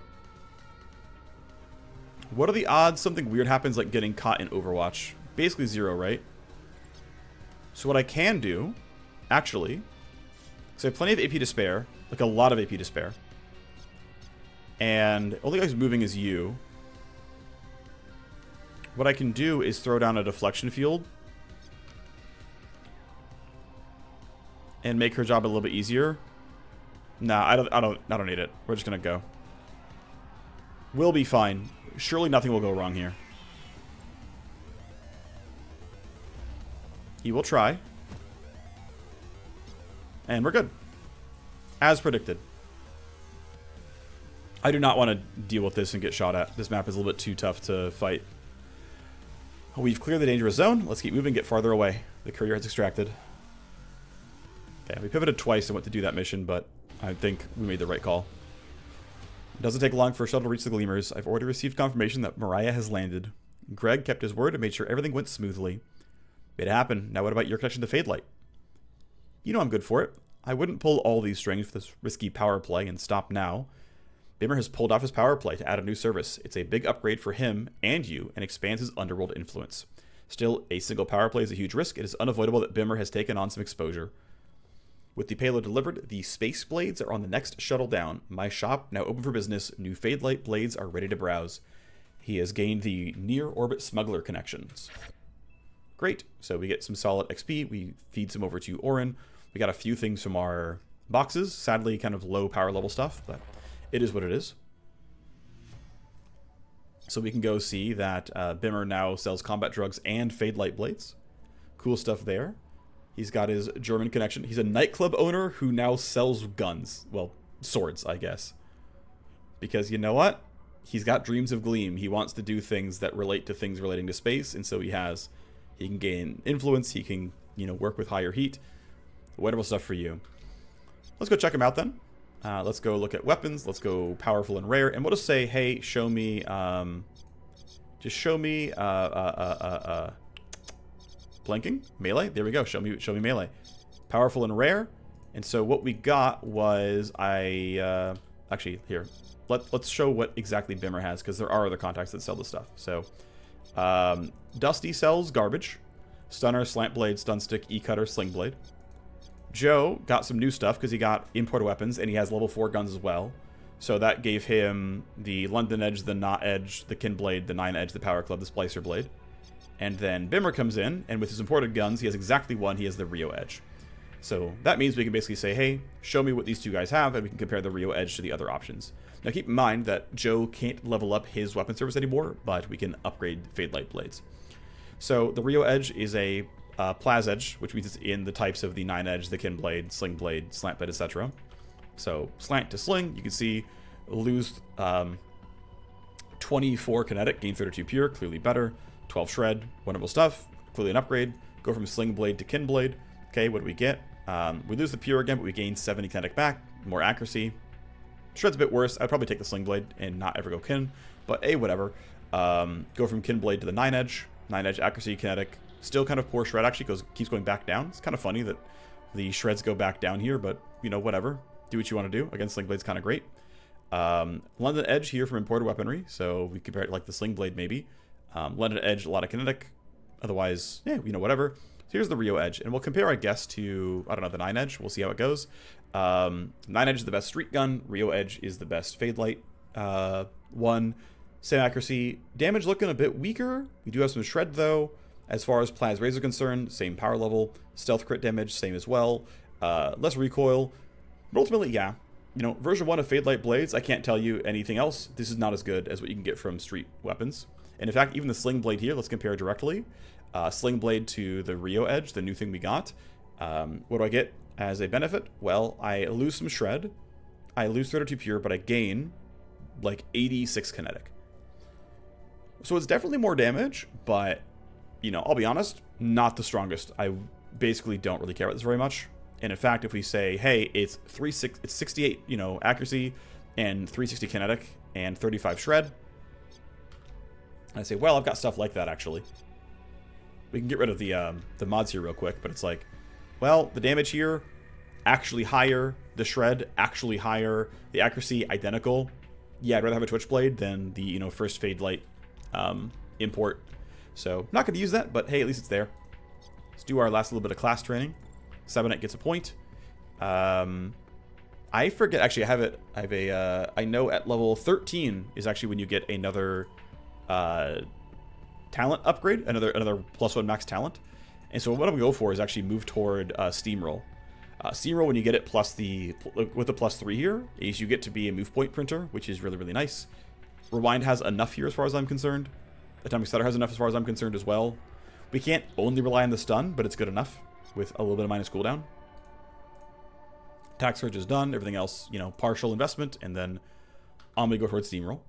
What are the odds something weird happens like getting caught in Overwatch? Basically 0, right? So what I can do, actually, because I have plenty of AP to spare, like a lot of AP to spare, and only guy who's moving is you. What I can do is throw down a deflection field and make her job a little bit easier. Nah, I don't need it. We're just gonna go. We'll be fine. Surely nothing will go wrong here. He will try. And we're good. As predicted. I do not want to deal with this and get shot at. This map is a little bit too tough to fight. We've cleared the dangerous zone. Let's keep moving, get farther away. The courier has extracted. Okay, we pivoted twice and went to do that mission, but I think we made the right call. It doesn't take long for a shuttle to reach the Gleamers. I've already received confirmation that Mariah has landed. Greg kept his word and made sure everything went smoothly. It happened. Now what about your connection to Fadelight? You know I'm good for it. I wouldn't pull all these strings for this risky power play and stop now. Bimmer has pulled off his power play to add a new service. It's a big upgrade for him and you and expands his underworld influence. Still, a single power play is a huge risk. It is unavoidable that Bimmer has taken on some exposure. With the payload delivered, the Space Blades are on the next shuttle down. My shop, now open for business. New Fadelight Blades are ready to browse. He has gained the near-orbit smuggler connections. Great. So we get some solid XP. We feed some over to Orin. We got a few things from our boxes. Sadly, kind of low power level stuff, but it is what it is. So we can go see that Bimmer now sells combat drugs and Fadelight Blades. Cool stuff there. He's got his German connection. He's a nightclub owner who now sells guns. Well, swords, I guess. Because you know what? He's got dreams of Gleam. He wants to do things that relate to things relating to space, and so he has. He can gain influence. He can, you know, work with higher heat. Wonderful stuff for you. Let's go check him out then. Let's go look at weapons. Let's go powerful and rare. And we'll just say, hey, show me, just show me, blanking? Melee? There we go. Show me melee. Powerful and rare. And so what we got was, actually, here. Let's show what exactly Bimmer has, because there are other contacts that sell this stuff. So, Dusty sells garbage. Stunner, Slant Blade, Stun Stick, E-Cutter, Sling Blade. Joe got some new stuff because he got imported weapons, and he has level 4 guns as well. So that gave him the London Edge, the Knot Edge, the Kin Blade, the 9 Edge, the Power Club, the Splicer Blade. And then Bimmer comes in, and with his imported guns, he has exactly one. He has the Rio Edge. So that means we can basically say, hey, show me what these two guys have, and we can compare the Rio Edge to the other options. Now keep in mind that Joe can't level up his weapon service anymore, but we can upgrade Fadelight Blades. So the Rio Edge is a Plaz Edge, which means it's in the types of the 9 Edge, the Kin Blade, Sling Blade, Slant Blade, etc. So slant to sling, you can see lose 24 kinetic, gain 32 pure, clearly better. 12 shred, wonderful stuff, clearly an upgrade. Go from Sling Blade to Kin Blade. Okay, what do we get? We lose the pure again, but we gain 70 kinetic back, more accuracy. Shred's a bit worse. I'd probably take the Sling Blade and not ever go Kin, but whatever. Go from Kin Blade to the 9 Edge. 9 Edge accuracy, kinetic, still kind of poor shred. Actually keeps going back down. It's kind of funny that the shreds go back down here, but you know, whatever. Do what you want to do. Again, Sling Blade's kind of great. London Edge here from imported weaponry, so we compare it like the Sling Blade maybe. London Edge, a lot of kinetic. Otherwise, yeah, you know, whatever. So here's the Rio Edge, and we'll compare, I guess, to, I don't know, the 9 Edge. We'll see how it goes. 9 Edge is the best street gun. Rio Edge is the best Fadelight one. Same accuracy. Damage looking a bit weaker. We do have some shred, though. As far as Plaz Razor concerned, same power level. Stealth crit damage, same as well. Less recoil. But ultimately, yeah. You know, version 1 of Fadelight Blades, I can't tell you anything else. This is not as good as what you can get from street weapons. And in fact, even the Sling Blade here, let's compare directly. Sling Blade to the Rio Edge, the new thing we got. What do I get as a benefit? Well, I lose some shred. I lose 32 pure, but I gain like 86 kinetic. So it's definitely more damage, but, you know, I'll be honest, not the strongest. I basically don't really care about this very much. And in fact, if we say, hey, it's 68, you know, accuracy and 360 kinetic and 35 shred, and I say, well, I've got stuff like that, actually. We can get rid of the mods here real quick, but it's like, well, the damage here, actually higher. The shred, actually higher. The accuracy, identical. Yeah, I'd rather have a Twitch Blade than the, you know, first Fadelight import. So, not going to use that, but hey, at least it's there. Let's do our last little bit of class training. 7-8 gets a point. I forget, actually, I know at level 13 is actually when you get another talent upgrade, another +1 max talent. And so what I'm going to go for is actually move toward Steamroll. Steamroll, when you get it with the +3 here, is you get to be a move point printer, which is really, really nice. Rewind has enough here as far as I'm concerned. Atomic Stutter has enough as far as I'm concerned as well. We can't only rely on the stun, but it's good enough with a little bit of minus cooldown. Attack Surge is done. Everything else, you know, partial investment, and then I'm going to go towards Steamroll.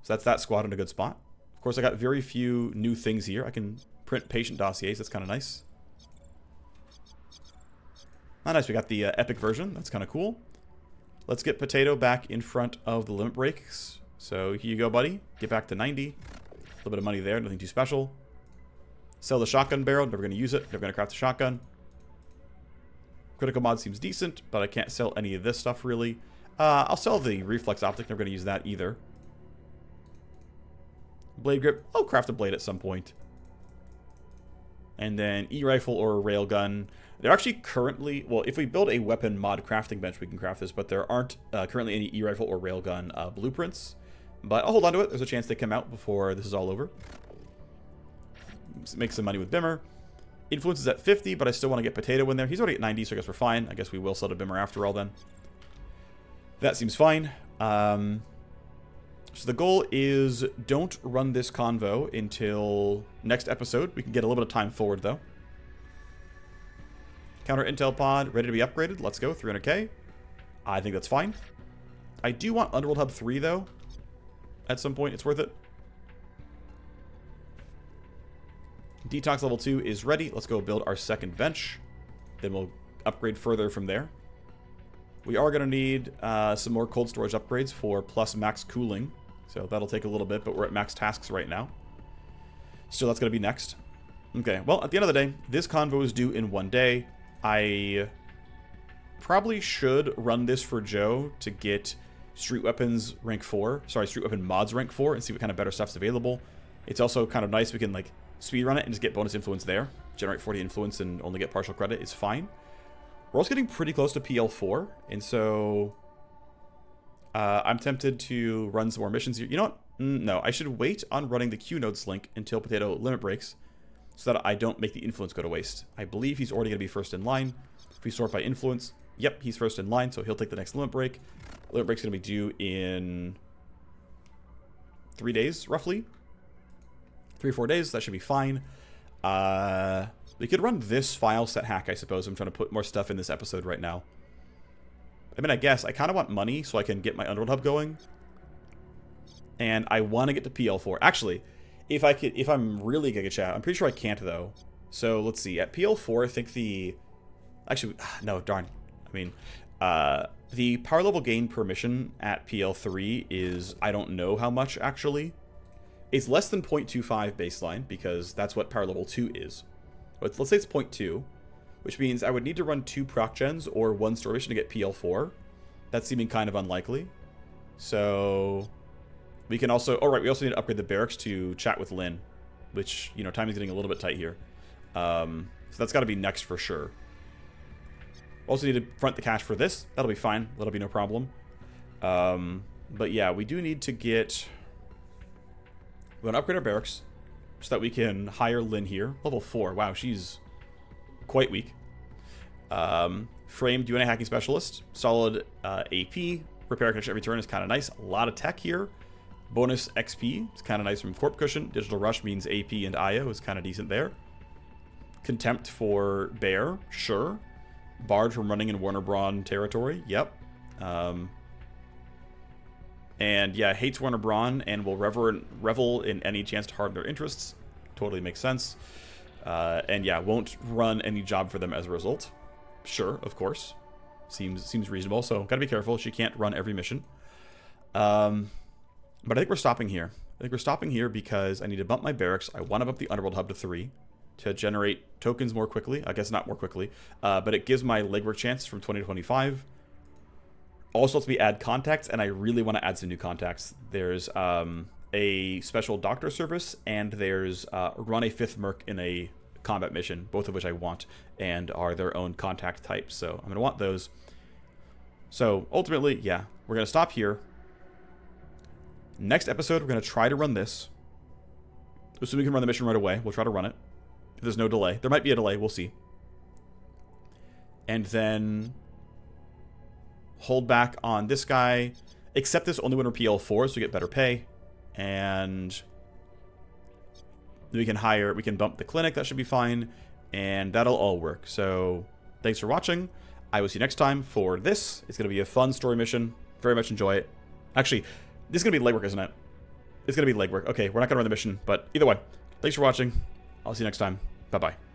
So that's that squad in a good spot. Of course, I got very few new things here. I can print patient dossiers. That's kind of nice. Not nice. We got the epic version. That's kind of cool. Let's get Potato back in front of the limit breaks. So here you go, buddy. Get back to 90. A little bit of money there. Nothing too special. Sell the shotgun barrel. Never going to use it. Never going to craft a shotgun. Critical mod seems decent, but I can't sell any of this stuff really. I'll sell the reflex optic. Never going to use that either. Blade grip. I'll craft a blade at some point. And then E-rifle or a railgun. They're actually currently, well, if we build a weapon mod crafting bench, we can craft this, but there aren't currently any E-rifle or railgun blueprints. But I'll hold on to it. There's a chance they come out before this is all over. Make some money with Bimmer. Influence is at 50, but I still want to get Potato in there. He's already at 90, so I guess we're fine. I guess we will sell to Bimmer after all then. That seems fine. So the goal is don't run this convo until next episode. We can get a little bit of time forward, though. Counter Intel pod, ready to be upgraded. Let's go, 300k. I think that's fine. I do want Underworld Hub 3, though. At some point, it's worth it. Detox level 2 is ready. Let's go build our second bench. Then we'll upgrade further from there. We are going to need some more cold storage upgrades for plus max cooling. So that'll take a little bit, but we're at max tasks right now. So that's going to be next. Okay, well, at the end of the day, this convo is due in 1 day. I probably should run this for Joe to get Street Weapons rank 4. Sorry, Street Weapon mods rank 4 and see what kind of better stuff's available. It's also kind of nice. We can, like, speed run it and just get bonus influence there. Generate 40 influence and only get partial credit is fine. We're also getting pretty close to PL4, and so I'm tempted to run some more missions here. You know what? No, I should wait on running the Q nodes link until Potato limit breaks, so that I don't make the influence go to waste. I believe he's already going to be first in line. If we sort by influence, yep, he's first in line, so he'll take the next limit break. Limit break's going to be due in 3 days, roughly. 3 or 4 days, that should be fine. We could run this file set hack, I suppose. I'm trying to put more stuff in this episode right now. I mean, I guess I kind of want money so I can get my Underworld Hub going. And I want to get to PL4. Actually, if I'm really Giga Chat, I'm pretty sure I can't, though. So, let's see. At PL4, I think the... Actually, no, darn. I mean, the power level gain per mission at PL3 is... I don't know how much, actually. It's less than 0.25 baseline, because that's what power level 2 is. But let's say it's 0.2, which means I would need to run 2 proc gens or 1 story mission to get PL4. That's seeming kind of unlikely. So... We can also... Oh, right, we also need to upgrade the barracks to chat with Lynn, which, you know, timing's getting a little bit tight here. So that's got to be next for sure. Also need to front the cash for this. That'll be fine. That'll be no problem. But yeah, we do need to get... We want to upgrade our barracks so that we can hire Lynn here. Level 4. Wow, she's quite weak. Framed UNA hacking specialist. Solid AP. Repair connection every turn is kind of nice. A lot of tech here. Bonus XP. It's kind of nice from Corp Cushion. Digital Rush means AP and IO is kind of decent there. Contempt for Bear. Sure. Barred from running in Warner Braun territory. Yep. And yeah, hates Warner Braun and will revel in any chance to harden their interests. Totally makes sense. And yeah, won't run any job for them as a result. Sure, of course. Seems reasonable, so gotta be careful. She can't run every mission. But I think we're stopping here. I think we're stopping here because I need to bump my barracks. I want to bump the Underworld Hub to 3 to generate tokens more quickly. I guess not more quickly, but it gives my legwork chance from 20 to 25. Also lets me add contacts, and I really want to add some new contacts. There's a special doctor service, and there's run a 5th merc in a combat mission, both of which I want, and are their own contact types. So I'm going to want those. So ultimately, yeah, we're going to stop here. Next episode, we're going to try to run this. Assuming we can run the mission right away, we'll try to run it. If there's no delay. There might be a delay, we'll see. And then hold back on this guy. Accept this only when we're PL4, so we get better pay. And we can bump the clinic, that should be fine. And that'll all work. So thanks for watching. I will see you next time for this. It's going to be a fun story mission. Very much enjoy it. Actually, this is going to be legwork, isn't it? It's going to be legwork. Okay, we're not going to run the mission, but either way, thanks for watching. I'll see you next time. Bye-bye.